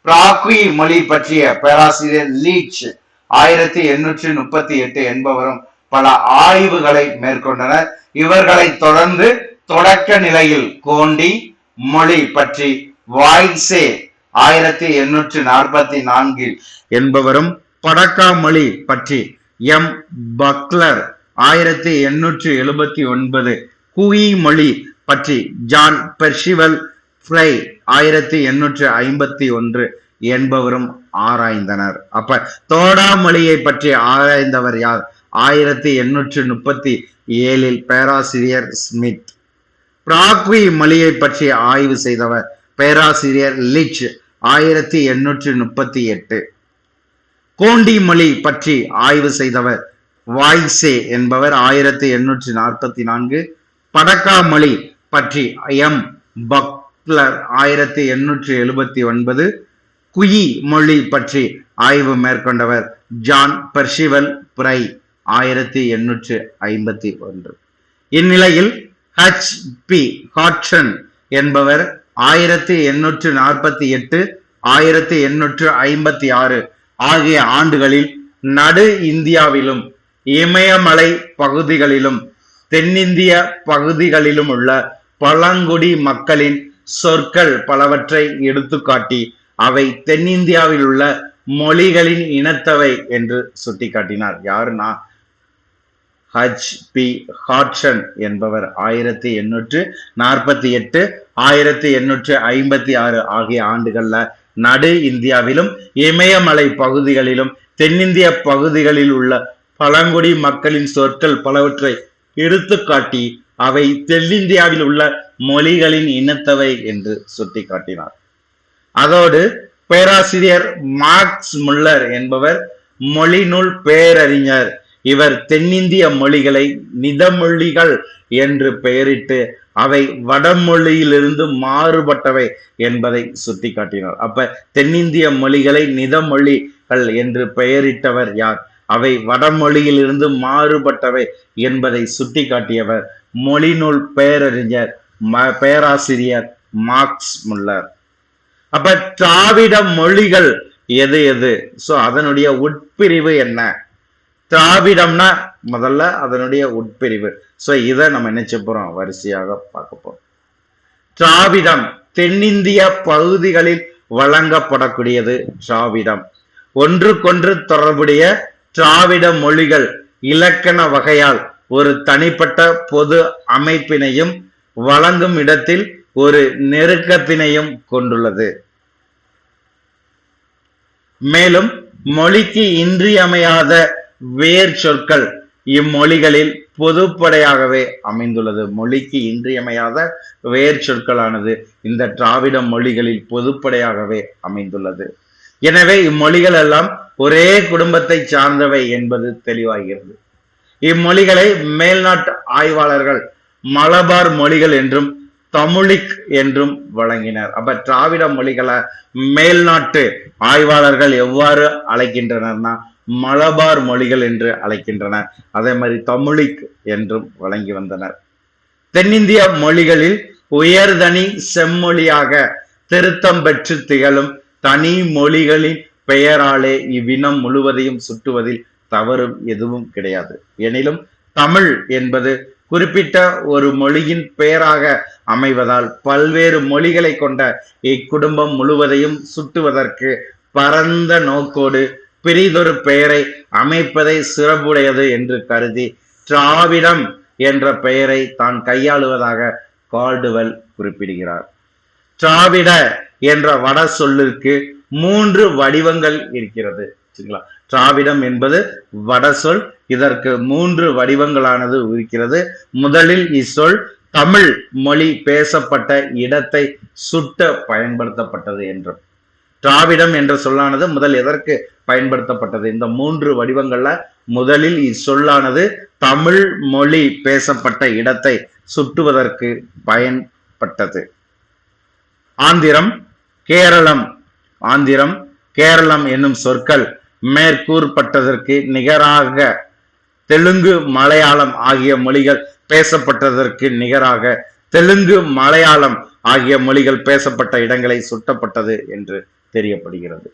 [SPEAKER 1] பிராக்வி மொழி பற்றிய பேராசிரியர் லீச் 1838 என்பவரும் பல ஆய்வுகளை மேற்கொண்டனர். இவர்களை தொடர்ந்து தொடக்க நிலையில் கோண்டி மொழி பற்றி வாய்ஸே 1844 என்பவரும் படக்கா மொழி பற்றி எம் பக்லர் 1879 குயி மொழி பற்றி ஜான் பெர்சிவல் ஃப்ரை 1851 என்பவரும் ஆராய்ந்தனர். அப்ப தோடா மொழியை பற்றி ஆராய்ந்தவர் யார்? 1837 பேராசிரியர் ஸ்மித். பிராக்வி மொழியை பற்றி ஆய்வு செய்தவர் பேராசிரியர் லிச் 1838. கோண்டி மொழி பற்றி ஆய்வு செய்தவர் வாய்ஸே என்பவர் 1844. படக்கா மொழி பற்றி எம் பக்லர் 1879. குயி மொழி பற்றி ஆய்வு மேற்கொண்டவர் ஜான் பெர்சிவல் பிரை 1851. இந்நிலையில் H.P. ஹாட்சன் என்பவர் 1848 1856 ஆகிய ஆண்டுகளில் நடு இந்தியாவிலும் இமயமலை பகுதிகளிலும் தென்னிந்திய பகுதிகளிலும் உள்ள பழங்குடி மக்களின் சொற்கள் பலவற்றை எடுத்துக்காட்டி அவை தென்னிந்தியாவில் உள்ள மொழிகளின் இனத்தவை என்று சுட்டிக்காட்டினார். யாருன்னா H.P. ஹாட்சன் என்பவர் 1848 1856 ஆகிய ஆண்டுகள்ல நடு இந்தியாவிலும் இமயமலை பகுதிகளிலும் தென்னிந்திய பகுதிகளில் உள்ள பழங்குடி மக்களின் சொற்கள் பலவற்றை எடுத்துக்காட்டி அவை தென்னிந்தியாவில் உள்ள மொழிகளின் இனத்தவை என்று சுட்டிக்காட்டினார். அதோடு பேராசிரியர் மார்க்ஸ் முல்லர் என்பவர் மொழிநூல் பேரறிஞர். இவர் தென்னிந்திய மொழிகளை நிதமொழிகள் என்று பெயரிட்டு அவை வடமொழியிலிருந்து மாறுபட்டவை என்பதை சுட்டிக்காட்டினார். அப்ப தென்னிந்திய மொழிகளை நிதமொழிகள் என்று பெயரிட்டவர் யார்? அவை வடமொழியிலிருந்து மாறுபட்டவை என்பதை சுட்டிக்காட்டியவர் மொழிநூல் பேரறிஞர் பேராசிரியர் மார்க்ஸ் முல்லர். அப்ப திராவிட மொழிகள் எது எது? சோ அதனுடைய உட்பிரிவு என்ன? திராவிடம்னா முதல்ல அதனுடைய உட்பிரிவு. சோ இதை நம்ம நினைச்ச போறோம், வரிசையாக பார்க்க போறோம். திராவிடம் தென்னிந்திய பகுதிகளில் வழங்கப்படக்கூடியது திராவிடம். ஒன்றுக்கொன்று தொடர்புடைய திராவிட மொழிகள் இலக்கண வகையால் ஒரு தனிப்பட்ட பொது அமைப்பினையும் வழங்கும் இடத்தில் ஒரு நெருக்கத்தினையும் கொண்டுள்ளது. மேலும் மொழிக்கு இன்றியமையாத வேர் சொற்கள் இம்மொழிகளில் பொதுப்படையாகவே அமைந்துள்ளது. மொழிக்கு இன்றியமையாத வேர் சொற்களானது இந்த திராவிட மொழிகளில் பொதுப்படையாகவே அமைந்துள்ளது. எனவே இம்மொழிகள் எல்லாம் ஒரே குடும்பத்தை சார்ந்தவை என்பது தெளிவாகிறது. இம்மொழிகளை மேல்நாட்டு ஆய்வாளர்கள் மலபார் மொழிகள் என்றும் தமிழிக் என்றும் வழங்கினர். அப்ப திராவிட மொழிகளை மேல்நாட்டு ஆய்வாளர்கள் எவ்வாறு அழைக்கின்றனர்னா மலபார் மொழிகள் என்று அழைக்கின்றனர். அதே மாதிரி தமிழிக் என்றும் வழங்கி வந்தனர். தென்னிந்திய மொழிகளில் உயர்தனி செம்மொழியாக திருத்தம் பெற்று திகழும் தனி மொழிகளின் பெயராலே இவ்வினம் முழுவதையும் சுட்டுவதில் தவறு எதுவும் கிடையாது. எனினும் தமிழ் என்பது குறிப்பிட்ட ஒரு மொழியின் பெயராக அமைவதால் பல்வேறு மொழிகளை கொண்ட இக்குடும்பம் முழுவதையும் சுட்டுவதற்கு பரந்த நோக்கோடு பிரிதொரு பெயரை அமைப்பதை சிறப்புடையது என்று கருதி திராவிடம் என்ற பெயரை தான் கையாளுவதாக கால்டுவெல் குறிப்பிடுகிறார். திராவிட என்ற வட சொல்லிற்கு 3 வடிவங்கள் இருக்கிறது. திராவிடம் என்பது வட சொல். இதற்கு 3 வடிவங்களானது இருக்கிறது. முதலில் இச்சொல் தமிழ் மொழி பேசப்பட்ட இடத்தை சுட்ட பயன்படுத்தப்பட்டது என்றும். திராவிடம் என்ற சொல்லானது முதல் எதற்கு பயன்படுத்தப்பட்டது? இந்த 3 வடிவங்கள்ல முதலில் இச்சொல்லானது தமிழ் மொழி பேசப்பட்ட இடத்தை சுட்டுவதற்கு பயன்பட்டது. ஆந்திரம் கேரளம் என்னும் சொற்கள் மேற்கூறப்பட்டதற்கு நிகராக தெலுங்கு மலையாளம் ஆகிய மொழிகள் பேசப்பட்டதற்கு நிகராக தெலுங்கு மலையாளம் ஆகிய மொழிகள் பேசப்பட்ட இடங்களை சுட்டப்பட்டது என்று தெரியப்படுகிறது.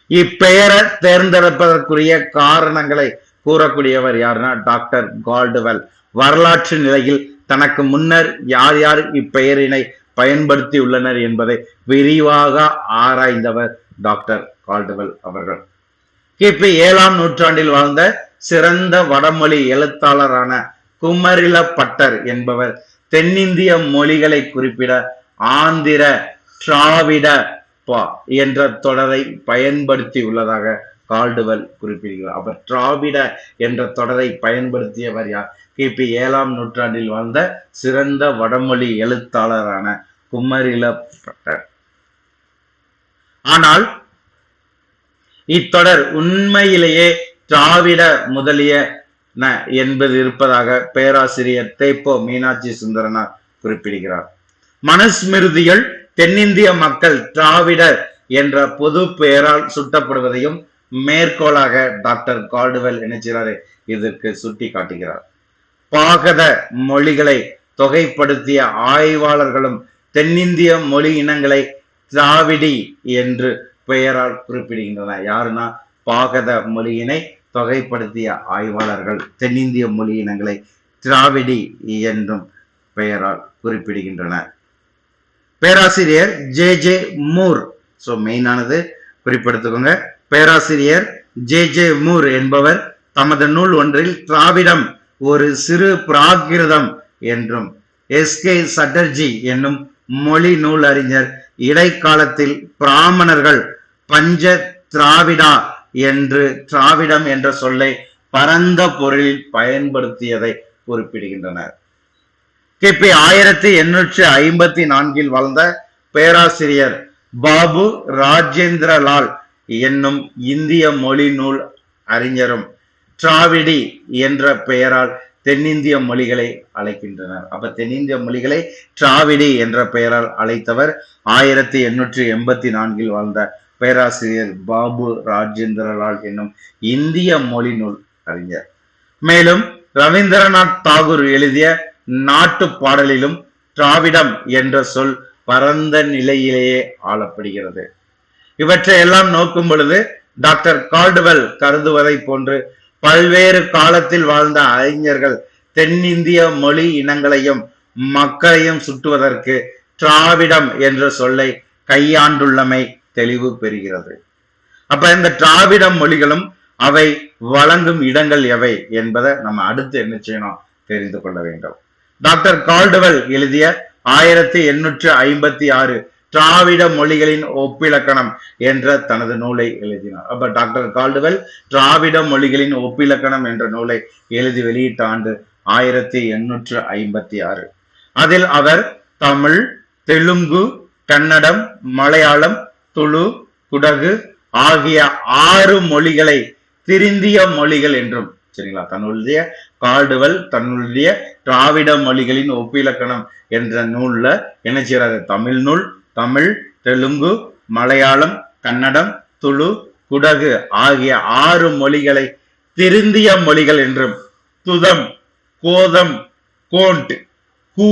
[SPEAKER 1] இப்பெயரை தேர்ந்தெடுப்பதற்குரிய காரணங்களை கூறக்கூடியவர் யாருன்னா டாக்டர் கால்டுவெல். வரலாற்று நிலையில் தனக்கு முன்னர் யார் யார் இப்பெயரினை பயன்படுத்தி உள்ளனர் என்பதை விரிவாக ஆராய்ந்தவர் டாக்டர் கால்டுவெல் அவர்கள். கிபி 7ஆம் நூற்றாண்டில் வாழ்ந்த சிறந்த வடமொழி எழுத்தாளரான குமரில பட்டர் என்பவர் தென்னிந்திய மொழிகளை குறிப்பிட ஆந்திர திராவிட என்ற தொடரை பயன்படுத்தி உள்ளதாக கால்டுவெல் குறிப்பிடுகிறார். அவர் திராவிட என்ற தொடரை பயன்படுத்தியவர் யார்? கிபி 7ஆம் நூற்றாண்டில் வாழ்ந்த சிறந்த வடமொழி எழுத்தாளரான குமரில பட்டர். ஆனால் இத்தொடர் உண்மையிலேயே திராவிட முதலிய என்பது இருப்பதாக பேராசிரியர் தேப்போ மீனாட்சி சுந்தரனார் குறிப்பிடுகிறார். மனுஸ்மிருதிகள் தென்னிந்திய மக்கள் திராவிடர் என்ற பொது பெயரால் சுட்டப்படுவதையும் மேற்கோளாக டாக்டர் கால்டுவெல் நினைச்சாரு இதற்கு சுட்டி காட்டுகிறார். பாகத மொழிகளை தொகைப்படுத்திய ஆய்வாளர்களும் தென்னிந்திய மொழி இனங்களை திராவிடி என்று பெயரால் குறிப்பிடுகின்றனர். யாருன்னா பாகத மொழியினை தொகைப்படுத்திய ஆய்வாளர்கள் தென்னிந்திய மொழி இனங்களை திராவிடி என்றும் பெயரால் குறிப்பிடுகின்றனர். பேராசிரியர் ஜே மூர். சோ மெயினானது குறிப்பிடுத்துக்கோங்க. பேராசிரியர் ஜே மூர் என்பவர் தமது நூல் ஒன்றில் திராவிடம் ஒரு சிறு பிராகிருதம் என்றும், கே சட்டர்ஜி என்னும் மொழி நூல் அறிஞர் இடைக்காலத்தில் பிராமணர்கள் பஞ்ச திராவிடா என்று திராவிடம் என்ற சொல்லை பரந்த பொருளில் பயன்படுத்தியதை குறிப்பிடுகின்றனர். கிபி 1854 வாழ்ந்த பேராசிரியர் பாபு ராஜேந்திரலால் என்னும் இந்திய மொழி நூல் அறிஞரும் திராவிடி என்ற பெயரால் தென்னிந்திய மொழிகளை அழைக்கின்றனர். அப்ப தென்னிந்திய மொழிகளை திராவிடி என்ற பெயரால் அழைத்தவர் 1884 வாழ்ந்த பேராசிரியர் பாபு ராஜேந்திரலால் என்னும் இந்திய மொழி நூல் அறிஞர். மேலும் ரவீந்திரநாத் தாகூர் எழுதிய நாட்டு பாடலிலும் திராவிடம் என்ற சொல் பரந்த நிலையிலேயே ஆளப்படுகிறது. இவற்றை எல்லாம் நோக்கும் பொழுது டாக்டர் கால்டுவெல் கருதுவதை போன்று பல்வேறு காலத்தில் வாழ்ந்த அறிஞர்கள் தென்னிந்திய மொழி இனங்களையும் மக்களையும் சுட்டுவதற்கு திராவிடம் என்ற சொல்லை கையாண்டுள்ளமை தெளிவு பெறுகிறது. அப்ப இந்த திராவிட மொழிகளும் அவை வழங்கும் இடங்கள் எவை என்பதை நம்ம அடுத்து என்ன செய்யணும் தெரிந்து கொள்ள வேண்டும். டாக்டர் கால்டுவெல் எழுதிய 1856 திராவிட மொழிகளின் ஒப்பிலக்கணம் என்ற தனது நூலை எழுதினார். அப்ப டாக்டர் கால்டுவெல் திராவிட மொழிகளின் ஒப்பிலக்கணம் என்ற நூலை எழுதி வெளியிட்ட ஆண்டு 1856. அதில் அவர் தமிழ், தெலுங்கு, கன்னடம், மலையாளம், துளு, குடகு ஆகிய 6 மொழிகளை திருந்திய மொழிகள் என்றும், சரிங்களா, தன்னுடைய கால்டுவெல் தன்னுடைய திராவிட மொழிகளின் ஒப்பிலக்கணம் என்ற நூல்ல என்ன செய்யறாரு, தமிழ் நூல், தமிழ், தெலுங்கு, மலையாளம், கன்னடம், துளு, குடகு ஆகிய 6 மொழிகளை திருந்திய மொழிகள் என்றும், துதம், கோதம், கோண்ட், கூ,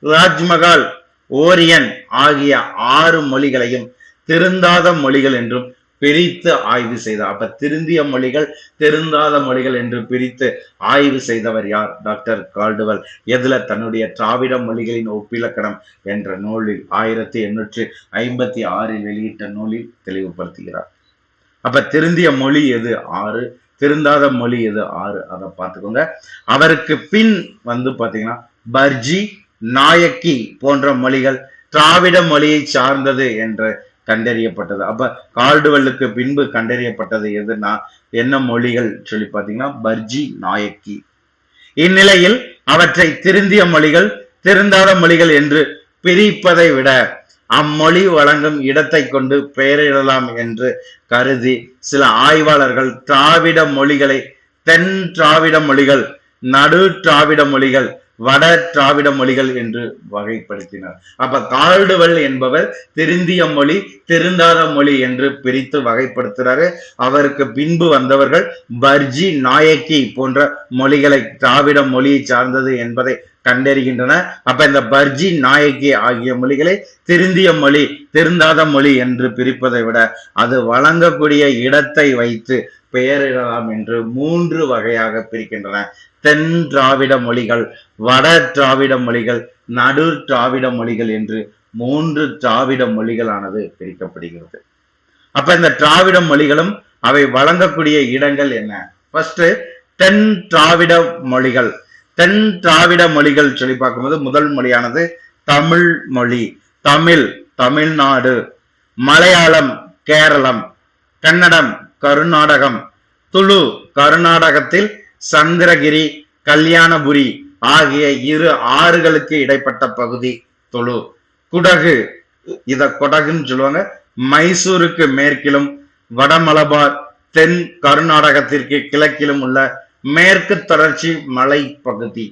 [SPEAKER 1] ராஜ்மகால், ஓரியன் ஆகிய 6 மொழிகளையும் திருந்தாத மொழிகள் என்றும் பிரித்து ஆய்வு செய்தார். அப்ப திருந்திய மொழிகள், திருந்தாத மொழிகள் என்று பிரித்து ஆய்வு செய்தவர் யார்? Doctor Caldwell. எதுல? தன்னுடைய திராவிட மொழிகளின் ஒப்பிலக்கணம் என்ற நூலில் 1856 வெளியிட்ட நூலில் தெளிவுபடுத்துகிறார். அப்ப திருந்திய மொழி எது? 6, திருந்தாத மொழி எது? 6. அதை பார்த்துக்கோங்க. அவருக்கு பின் பாத்தீங்கன்னா பர்ஜி, நாயக்கி போன்ற மொழிகள் திராவிட மொழியை சார்ந்தது என்று கண்டறியப்பட்டது. அப்ப கால்டுவெல்லுக்கு பின்பு கண்டறியப்பட்டது எதுனா என்ன மொழிகள் சொல்லி பார்த்தீங்கன்னா பர்ஜி, நாயக்கி. இந்நிலையில் அவற்றை திருந்திய மொழிகள், திருந்தாத மொழிகள் என்று பிரிப்பதை விட அம்மொழி வழங்கும் இடத்தை கொண்டு பெயரிடலாம் என்று கருதி சில ஆய்வாளர்கள் திராவிட மொழிகளை தென் திராவிட மொழிகள், நடு திராவிட மொழிகள், வட திராவிட மொழிகள் என்று வகைப்படுத்தினார். அப்ப கால்டுவெல் என்பவர் திருந்திய மொழி, திருந்தாத மொழி என்று பிரித்து வகைப்படுத்துறாரு. அவருக்கு பின்பு வந்தவர்கள் பர்ஜி, நாயக்கி போன்ற மொழிகளை திராவிட மொழியை சார்ந்தது என்பதை கண்டறிகின்றன. அப்ப இந்த பர்ஜி, நாயக்கி ஆகிய மொழிகளை திருந்திய மொழி, திருந்தாத மொழி என்று பிரிப்பதை விட அது வழங்கக்கூடிய இடத்தை வைத்து பெயரிடலாம் என்று 3 வகையாக பிரிக்கின்றன. தென் திராவிட மொழிகள், வட திராவிட மொழிகள், நடு திராவிட மொழிகள் என்று 3 திராவிட மொழிகளானது பிரிக்கப்படுகிறது. அப்ப இந்த திராவிட மொழிகளும் அவை வழங்கக்கூடிய இடங்கள் என்ன? ஃபர்ஸ்ட் தென் திராவிட மொழிகள். தென் திராவிட மொழிகள் சொல்லி பார்க்கும்போது முதல் மொழியானது தமிழ் மொழி. தமிழ், தமிழ்நாடு. மலையாளம், கேரளம். கன்னடம், கர்நாடகம். துளு, கர்நாடகத்தில் சந்திரகிரி, கல்யாணபுரி ஆகிய 2 ஆறுகளுக்கு இடைப்பட்ட பகுதி துளு. குடகு, இத கொடகுன்னு சொல்லுவாங்க, மைசூருக்கு மேற்கிலும் வட மலபார், தென் கர்நாடகத்திற்கு கிழக்கிலும் உள்ள மேற்கு தொடர்ச்சி மலை பகுதி.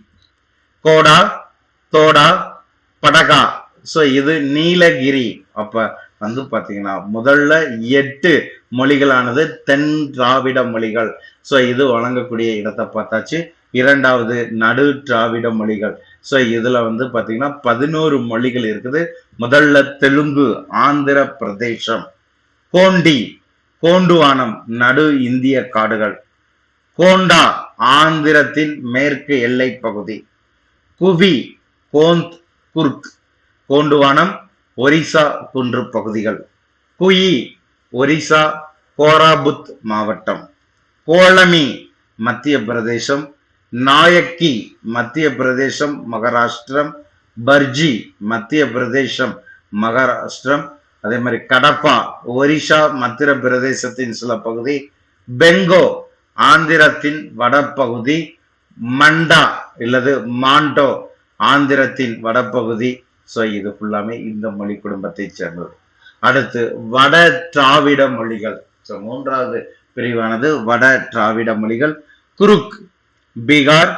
[SPEAKER 1] கோடா, தோடா, படகா, சோ இது நீலகிரி. அப்ப பாத்தீங்கன்னா முதல்ல 8 மொழிகளானது தென் திராவிட மொழிகள். சோ இது வழங்கக்கூடிய இடத்தை பார்த்தாச்சு. இரண்டாவது நடு திராவிட மொழிகள். சோ இதுல பாத்தீங்கன்னா 11 மொழிகள் இருக்குது. முதல்ல தெலுங்கு, ஆந்திர பிரதேசம். கோண்டி, கோண்டுவானம், நடு இந்திய காடுகள். கோண்டா, ஆந்திரத்தின் மேற்கு எல்லை பகுதி. குவி, கோந்த், குர்க். கோண்டுவானம், ஒரிசா குன்று பகுதிகள். குயி ஒரிசா கோராபுத் மாவட்டம். கோலமி மத்திய பிரதேசம். நாயக்கி மத்திய பிரதேசம் மகாராஷ்டிரம். பர்ஜி மத்திய பிரதேசம் மகாராஷ்டிரம். அதே மாதிரி கடப்பா ஒரிசா மத்திய பிரதேசத்தின் சில பகுதி. பெங்கோ ஆந்திரத்தின் வடபகுதி. மண்டா இல்லது மாண்டோ ஆந்திரத்தின் வடபகுதி. சோ இது ஃபுல்லாமே இந்த மொழி குடும்பத்தை சேர்ந்தது. அடுத்து வட திராவிட மொழிகள். சோ மூன்றாவது பிரிவானது வட திராவிட மொழிகள். குருக் பீகார்,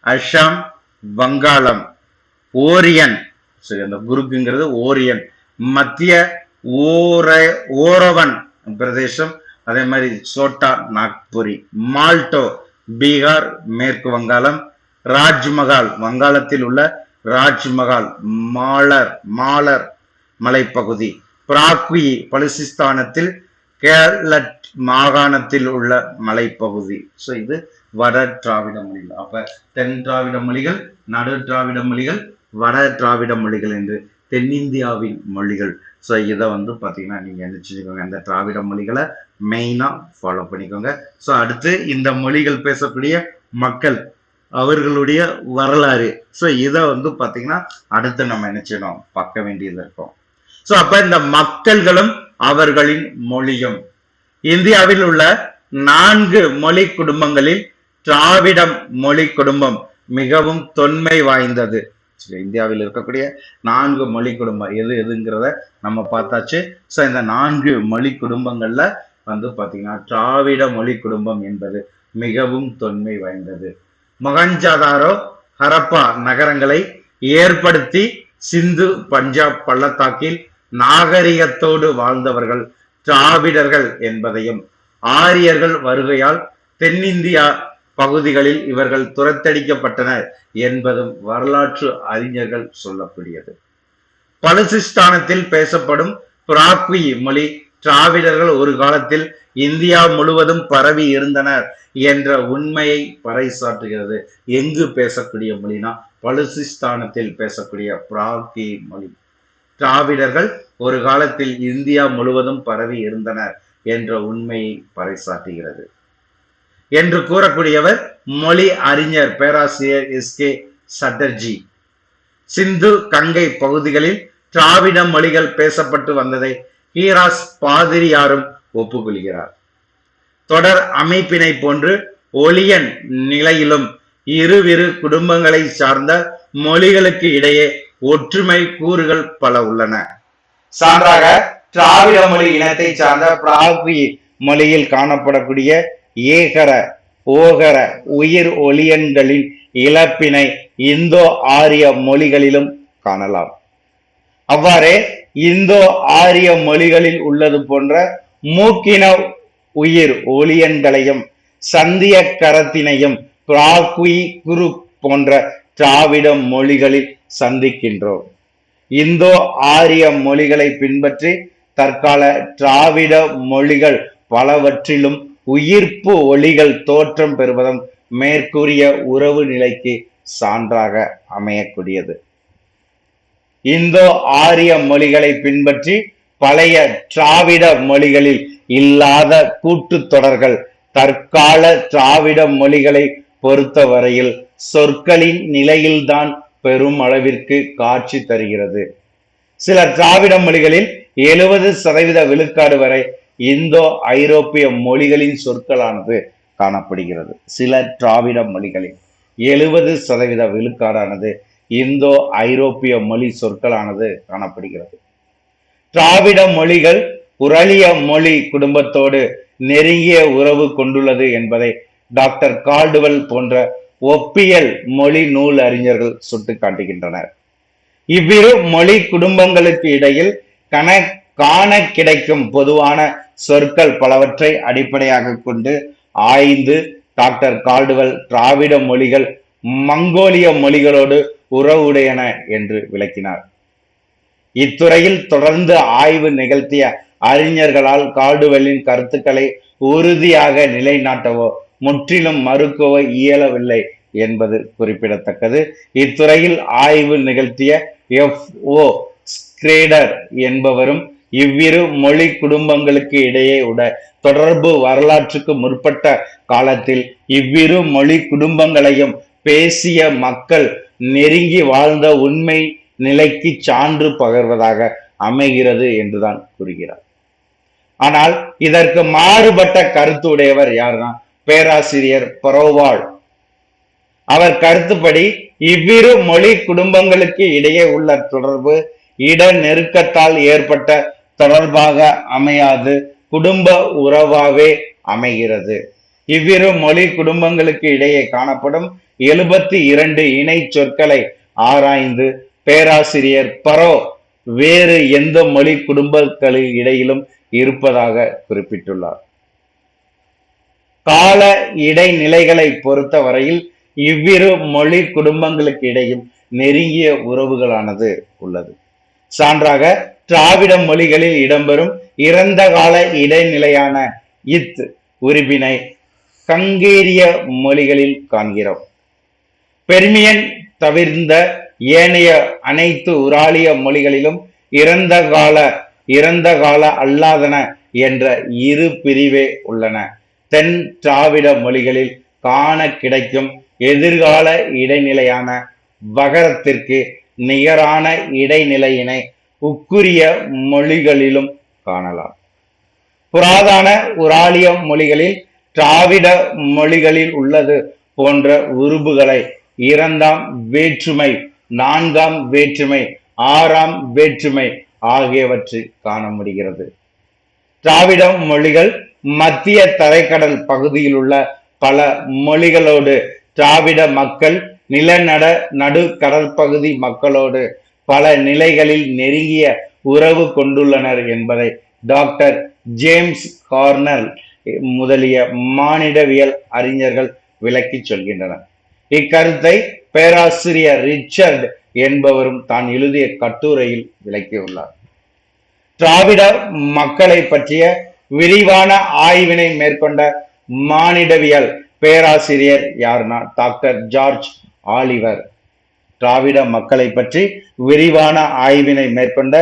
[SPEAKER 1] அஸ்ஸாம், வங்காளம். ஓரியன், சரி அந்த குருக்குங்கிறது ஓரியன், மத்திய ஓரவன் பிரதேசம். அதே மாதிரி சோட்டா நாக்புரி. மால்டோ பீகார், மேற்கு வங்காளம். ராஜ்மகால் வங்காளத்தில் உள்ள ராஜ்மகால் மாலர் மலைப்பகுதி. பிராக்வி பலுசிஸ்தானத்தில் கேரளட் மாகாணத்தில் உள்ள மலைப்பகுதி. சோ இது வட திராவிட மொழிகள். அப்ப தென் திராவிட மொழிகள், நடு திராவிட மொழிகள், வட திராவிட மொழிகள் என்று தென்னிந்தியாவின் மொழிகள். ஸோ இதை பாத்தீங்கன்னா நீங்க நினைச்சுக்கோங்க, இந்த திராவிட மொழிகளை மெயினா ஃபாலோ பண்ணிக்கோங்க. ஸோ அடுத்து இந்த மொழிகள் பேசக்கூடிய மக்கள், அவர்களுடைய வரலாறு. ஸோ இதை பாத்தீங்கன்னா அடுத்து நம்ம என்ன செய்யணும், பார்க்க வேண்டியது இருக்கும். ஸோ அப்ப இந்த மக்கள்களும் அவர்களின் மொழியும். இந்தியாவில் உள்ள 4 மொழி குடும்பங்களில் திராவிடம் மொழி குடும்பம் மிகவும் தொன்மை வாய்ந்தது. இந்தியாவில் இருக்கக்கூடிய 4 மொழி குடும்பம் எதுங்கிறத நம்ம பார்த்தாச்சு. ஸோ இந்த 4 மொழி குடும்பங்கள்ல பாத்தீங்கன்னா திராவிட மொழி குடும்பம் என்பது மிகவும் தொன்மை வாய்ந்தது. மொஹஞ்சதாரோ ஹரப்பா நகரங்களை ஏற்படுத்தி சிந்து பஞ்சாப் பள்ளத்தாக்கில் நாகரிகத்தோடு வாழ்ந்தவர்கள் திராவிடர்கள் என்பதையும், ஆரியர்கள் வருகையால் தென்னிந்தியா பகுதிகளில் இவர்கள் துரத்தடிக்கப்பட்டனர் என்பதும் வரலாற்று அறிஞர்கள் சொல்லக்கூடியது. பலுசிஸ்தானத்தில் பேசப்படும் பிராக்வி மொழி திராவிடர்கள் ஒரு காலத்தில் இந்தியா முழுவதும் பரவி இருந்தனர் என்ற உண்மையை பறைசாற்றுகிறது. எங்கு பேசக்கூடிய மொழினா பலுசிஸ்தானத்தில் பேசக்கூடிய பிராக்வி மொழி. திராவிடர்கள் ஒரு காலத்தில் இந்தியா முழுவதும் பரவி இருந்தனர் என்ற உண்மையை பறைசாற்றுகிறது என்று கூறக்கூடியவர் மொழி அறிஞர் பேராசிரியர் எஸ்.கே. சட்டர்ஜி. சிந்து கங்கை பகுதிகளில் திராவிட மொழிகள் பேசப்பட்டு வந்ததை ஹீராஸ் பாதிரியாரும் ஒப்புக்கொள்கிறார். தொடர் அமைப்பினை போன்று ஒளியன் நிலையிலும் இருவிரு குடும்பங்களை சார்ந்த மொழிகளுக்கு இடையே ஒற்றுமை கூறுகள் பல உள்ளன. சான்றாக திராவிட மொழி இனத்தை சார்ந்த பிராக்வி மொழியில் காணப்படக்கூடிய ஏகர ஓகர உயிர் ஒளியன்களின் இழப்பினை இந்தோ ஆரிய மொழிகளிலும் காணலாம். அவ்வாறே இந்தோ ஆரிய மொழிகளில் உள்ளது போன்ற மூக்கின உயிர் ஒளியன்களையும் சந்திய கரத்தினையும் பிராக்வி குரு போன்ற திராவிட மொழிகளில் சந்திக்கின்றோம். இந்தோ ஆரிய மொழிகளை பின்பற்றி தற்கால திராவிட மொழிகள் பலவற்றிலும் உயிர்ப்பு ஒளிகள் தோற்றம் பெறுவதும் மேற்கூறிய உறவு நிலைக்கு சான்றாக அமையக்கூடியது. இந்தோ ஆரிய மொழிகளை பின்பற்றி பழைய திராவிட மொழிகளில் இல்லாத கூட்டுத்தொடர்கள் தற்கால திராவிட மொழிகளை பொறுத்தவரையில் சொற்களின் நிலையில்தான் பெரும் அளவிற்கு காட்சி தருகிறது. சில திராவிட மொழிகளில் 70% விழுக்காடு வரை இந்தோ ஐரோப்பிய மொழிகளின் சொற்களானது காணப்படுகிறது. சில திராவிட மொழிகளில் 70% விழுக்காடானது இந்தோ ஐரோப்பிய மொழி சொற்களானது காணப்படுகிறது. திராவிட மொழிகள் உரளிய மொழி குடும்பத்தோடு நெருங்கிய உறவு கொண்டுள்ளது என்பதை டாக்டர் கால்டுவெல் போன்ற ஒப்பியல் மொழி நூல் அறிஞர்கள் சுட்டிக்காட்டுகின்றனர். இவ்விரு மொழி குடும்பங்களுக்கு இடையில் காண கிடைக்கும் பொதுவான சொற்கள் பலவற்றை அடிப்படையாக கொண்டு ஆய்ந்து டாக்டர் கால்டுவெல் திராவிட மொழிகள் மங்கோலிய மொழிகளோடு உறவுடையன என்று விளக்கினார். இத்துறையில் தொடர்ந்து ஆய்வு நிகழ்த்திய அறிஞர்களால் கால்டுவெல்லின் கருத்துக்களை உறுதியாக நிலைநாட்டவோ முற்றிலும் மறுக்கவோ இயலவில்லை என்பது குறிப்பிடத்தக்கது. இத்துறையில் ஆய்வு நிகழ்த்திய F.O. கிரேடர் என்பவரும் இவ்விரு மொழி குடும்பங்களுக்கு இடையே உள்ள தொடர்பு வரலாற்றுக்கு முற்பட்ட காலத்தில் இவ்விரு மொழி குடும்பங்களையும் பேசிய மக்கள் நெருங்கி வாழ்ந்த உண்மை நிலைக்கு சான்று பகர்வதாக அமைகிறது என்றுதான் கூறுகிறார். ஆனால் இதற்கு மாறுபட்ட கருத்து உடையவர் யாருன்னா பேராசிரியர் பரோவால். அவர் கருத்துப்படி இவ்விரு மொழி குடும்பங்களுக்கு இடையே உள்ள தொடர்பு இட நெருக்கத்தால் ஏற்பட்ட தொடர்பாக அமையாது, குடும்ப உறவாவே அமைகிறது. இவ்விரு மொழி குடும்பங்களுக்கு இடையே காணப்படும் 72 இணை சொற்களை ஆராய்ந்து பேராசிரியர் பரோ வேறு எந்த மொழி குடும்பங்களுக்கு இடையிலும் இருப்பதாக குறிப்பிட்டுள்ளார். கால இடைநிலைகளை பொறுத்த வரையில் இவ்விரு மொழி குடும்பங்களுக்கு இடையில் நெருங்கிய உறவுகளானது உள்ளது. சான்றாக திராவிட மொழிகளில் இடம்பெறும் இறந்த கால இடைநிலையான இத் உறுப்பினை கங்கேரிய மொழிகளில் காண்கிறோம். பெர்மியன் தவிர்ந்த ஏனைய அனைத்து உராலிய மொழிகளிலும் இறந்த கால அல்லாதன என்ற இரு பிரிவே உள்ளன. தென் திராவிட மொழிகளில் காண கிடைக்கும் எதிர்கால இடைநிலையான வகரத்திற்கு நிகரான இடைநிலையினை உக்குரிய மொழிகளிலும் காணலாம். புராதன உராலிய மொழிகளில் திராவிட மொழிகளில் உள்ளது போன்ற உருபுகளை 2ஆம் வேற்றுமை, 4ஆம் வேற்றுமை, 6ஆம் வேற்றுமை ஆகியவற்றில் காண முடிகிறது. திராவிட மொழிகள் மத்திய தரைக்கடல் பகுதியில் உள்ள பல மொழிகளோடு திராவிட மக்கள் நிலநட நடு கடற்பகுதி மக்களோடு பல நிலைகளில் நெருங்கிய உறவு கொண்டுள்ளனர் என்பதை டாக்டர் ஜேம்ஸ் கார்னல் முதலிய மானிடவியல் அறிஞர்கள் விளக்கி சொல்கின்றனர். இக்கருத்தை பேராசிரியர் ரிச்சர்ட் என்பவரும் தான் எழுதிய கட்டுரையில் விளக்கியுள்ளார். திராவிட மக்களை பற்றிய விரிவான ஆய்வினை மேற்கொண்ட மானிடவியல் பேராசிரியர் யாருன்னா டாக்டர் ஜார்ஜ் ஆலிவர். திராவிட மக்களை பற்றி விரிவான ஆய்வினை மேற்கொண்ட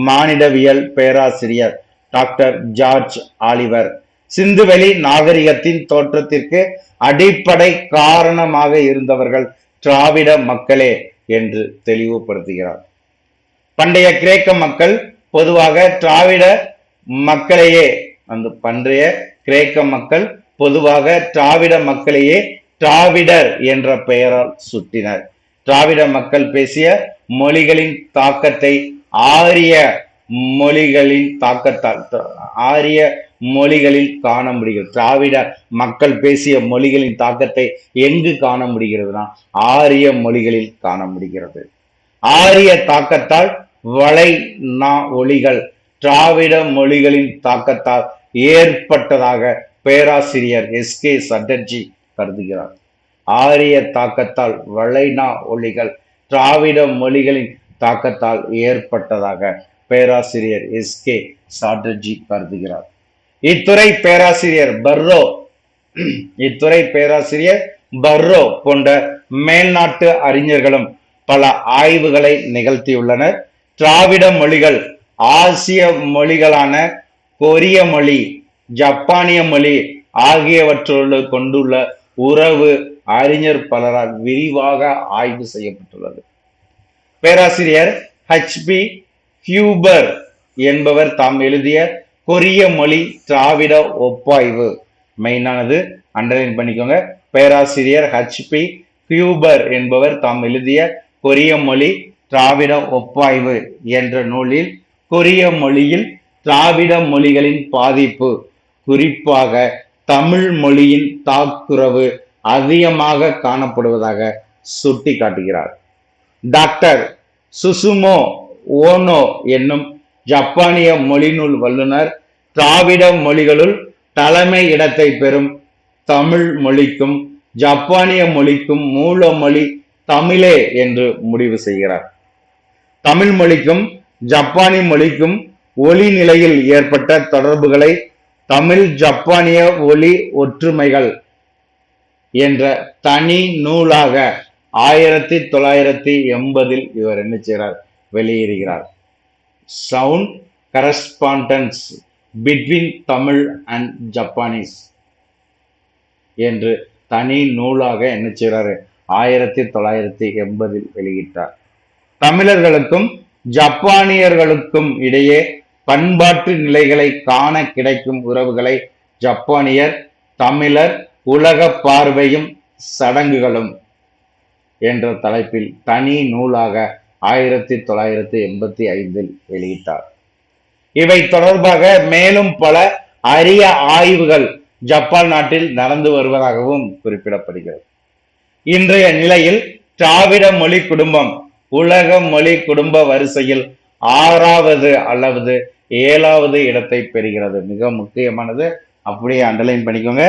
[SPEAKER 1] மானிடவியல் பேராசிரியர் டாக்டர் ஜார்ஜ் ஆலிவர் சிந்துவெளி நாகரிகத்தின் தோற்றத்திற்கு அடிப்படை காரணமாக இருந்தவர்கள் திராவிட மக்களே என்று தெளிவுபடுத்துகிறார். பண்டைய கிரேக்க மக்கள் பொதுவாக திராவிட மக்களையே பண்டைய கிரேக்க மக்கள் பொதுவாக திராவிட மக்களையே திராவிடர் என்ற பெயரால் சுட்டினர். திராவிட மக்கள் பேசிய மொழிகளின் தாக்கத்தை ஆரிய மொழிகளில் காண முடிகிறது. திராவிட மக்கள் பேசிய மொழிகளின் தாக்கத்தை எங்கு காண முடிகிறதுனா ஆரிய மொழிகளில் காண முடிகிறது. ஆரிய தாக்கத்தால் வளை நா ஒலிகள் திராவிட மொழிகளின் தாக்கத்தால் ஏற்பட்டதாக பேராசிரியர் எஸ்.கே. சட்டர்ஜி கருதுகிறார். ஆரிய தாக்கத்தால் வளைனா ஒலிகள் திராவிட மொழிகளின் தாக்கத்தால் ஏற்பட்டதாக பேராசிரியர் எஸ்.கே. சாட்டர்ஜி கருதுகிறார். இத்துறை பேராசிரியர் பர்ரோ போன்ற மேல்நாட்டு அறிஞர்களும் பல ஆய்வுகளை நிகழ்த்தியுள்ளனர். திராவிட மொழிகள் ஆசிய மொழிகளான கொரிய மொழி, ஜப்பானிய மொழி ஆகியவற்றோடு கொண்டுள்ள உறவு அறிஞர் பலரால் விரிவாக ஆய்வு செய்யப்பட்டுள்ளது. பேராசிரியர் H.P. ஹியூபர் என்பவர் தாம் எழுதிய கொரிய மொழி திராவிட ஒப்பாய்வு, மெயினானது அண்டர்லைன் பண்ணிக்கோங்க. பேராசிரியர் H.P. ஹியூபர் என்பவர் தாம் எழுதிய கொரிய மொழி திராவிட ஒப்பாய்வு என்ற நூலில் கொரிய மொழியில் திராவிட மொழிகளின் பாதிப்பு, குறிப்பாக தமிழ் மொழியின் தாக்குறவு அதிகமாக காணப்படுவதாக சுட்டி காட்டுகிறார். டாக்டர் சுசுமோ ஓனோ என்னும் ஜப்பானிய மொழிநூல் வல்லுனர் திராவிட மொழிகளுள் தலைமை இடத்தை பெறும் தமிழ் மொழிக்கும் ஜப்பானிய மொழிக்கும் மூல மொழி தமிழே என்று முடிவு செய்கிறார். தமிழ் மொழிக்கும் ஜப்பானிய மொழிக்கும் ஒலி நிலையில் ஏற்பட்ட தொடர்புகளை தமிழ் ஜப்பானிய ஒலி ஒற்றுமைகள் என்ற தனி நூலாக 1980 இவர் என்ன செய்கிறார், வெளியிடுகிறார். sound correspondence between Tamil and Japanese என்று தனி நூலாக என்ன செய்றாரு 1980 வெளியிட்டார். தமிழர்களுக்கும் ஜப்பானியர்களுக்கும் இடையே பண்பாட்டு நிலைகளை காண கிடைக்கும் உறவுகளை ஜப்பானியர் தமிழர் உலக பார்வையும் சடங்குகளும் என்ற தலைப்பில் தனி நூலாக 1985 வெளியிட்டார். இவை தொடர்பாக மேலும் பல அரிய ஆய்வுகள் ஜப்பான் நாட்டில் நடந்து வருவதாகவும் குறிப்பிடப்படுகிறது. இன்றைய நிலையில் திராவிட மொழி குடும்பம் உலக மொழி குடும்ப வரிசையில் 6வது அல்லது 7வது இடத்தை பெறுகிறது. மிக முக்கியமானது, அப்படியே அண்டர்லைன் பண்ணிக்கோங்க.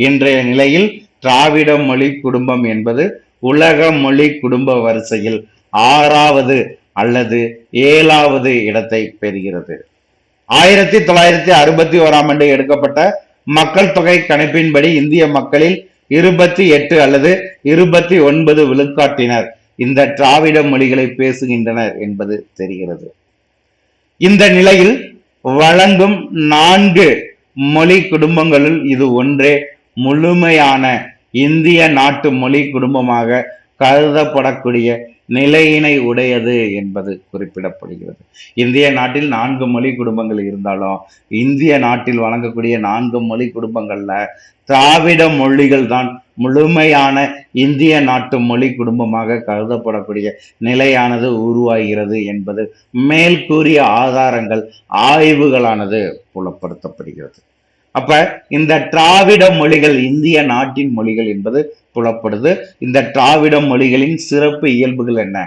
[SPEAKER 1] இன்றைய நிலையில் திராவிட மொழி குடும்பம் என்பது உலக மொழி குடும்ப வரிசையில் 6வது அல்லது 7வது இடத்தை பெறுகிறது. 1961ஆம் ஆண்டு எடுக்கப்பட்ட மக்கள் தொகை கணிப்பின்படி இந்திய மக்களில் 28 அல்லது 29 விழுக்காட்டினர் இந்த திராவிட மொழிகளை பேசுகின்றனர் என்பது தெரிகிறது. இந்த நிலையில் வழங்கும் 4 மொழி குடும்பங்களுள் இது ஒன்றே முழுமையான இந்திய நாட்டு மொழி குடும்பமாக கருதப்படக்கூடிய நிலையினை உடையது என்பது குறிப்பிடப்படுகிறது. இந்திய நாட்டில் 4 மொழி குடும்பங்கள் இருந்தாலும் இந்திய நாட்டில் வழங்கக்கூடிய 4 மொழி குடும்பங்கள்ல திராவிட மொழிகள் தான் முழுமையான இந்திய நாட்டு மொழி குடும்பமாக கருதப்படக்கூடிய நிலையானது உருவாகிறது என்பது மேல்கூறிய ஆதாரங்கள் ஆய்வுகளானது புலப்படுத்தப்படுகிறது. அப்ப இந்த திராவிட மொழிகள் இந்திய நாட்டின் மொழிகள் என்பது புலப்படுது. இந்த திராவிட மொழிகளின் சிறப்பு இயல்புகள் என்ன?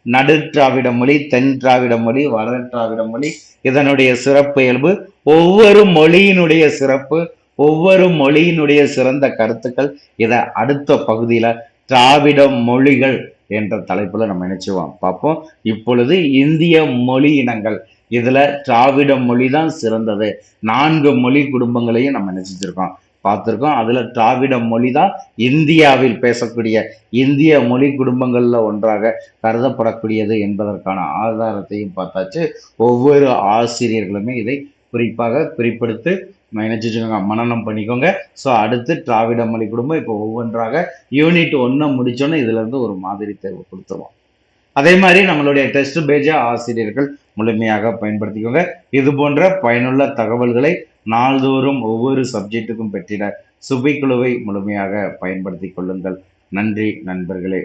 [SPEAKER 1] நடு திராவிட மொழி, தென் திராவிட மொழி, வட திராவிட மொழி, இதனுடைய சிறப்பு இயல்பு, ஒவ்வொரு மொழியினுடைய சிறப்பு, ஒவ்வொரு மொழியினுடைய சிறந்த கருத்துக்கள், இதை அடுத்த பகுதியில திராவிட மொழிகள் என்ற தலைப்புல நம்ம நினைச்சுவோம் பார்ப்போம். இப்பொழுது இந்திய மொழி இனங்கள், இதுல திராவிட மொழி தான் சிறந்தது. 4 மொழி குடும்பங்களையும் நம்ம நினைச்சிருக்கோம், பார்த்திருக்கோம். அதுல திராவிட மொழி தான் இந்தியாவில் பேசக்கூடிய இந்திய மொழி குடும்பங்கள்ல ஒன்றாக கருதப்படக்கூடியது என்பதற்கான ஆதாரத்தையும் பார்த்தாச்சு. ஒவ்வொரு ஆசிரியர்களுமே இதை குறிப்பாக குறிப்பிடுத்து நினைச்சுக்கோங்க, மனனம் பண்ணிக்கோங்க. ஸோ அடுத்து திராவிட மொழி குடும்பம் இப்போ ஒவ்வொன்றாக யூனிட் 1 முடிச்சோன்னு இதுல இருந்து ஒரு மாதிரி தேர்வு கொடுத்துருவோம். அதே மாதிரி நம்மளுடைய டெஸ்ட் பேஜை ஆசிரியர்கள் முழுமையாக பயன்படுத்திக்கோங்க. இது போன்ற பயனுள்ள தகவல்களை நாள்தோறும் ஒவ்வொரு சப்ஜெக்டுக்கும் பெற்றிட சுபை குழுவை முழுமையாக பயன்படுத்திக் கொள்ளுங்கள். நன்றி நண்பர்களே.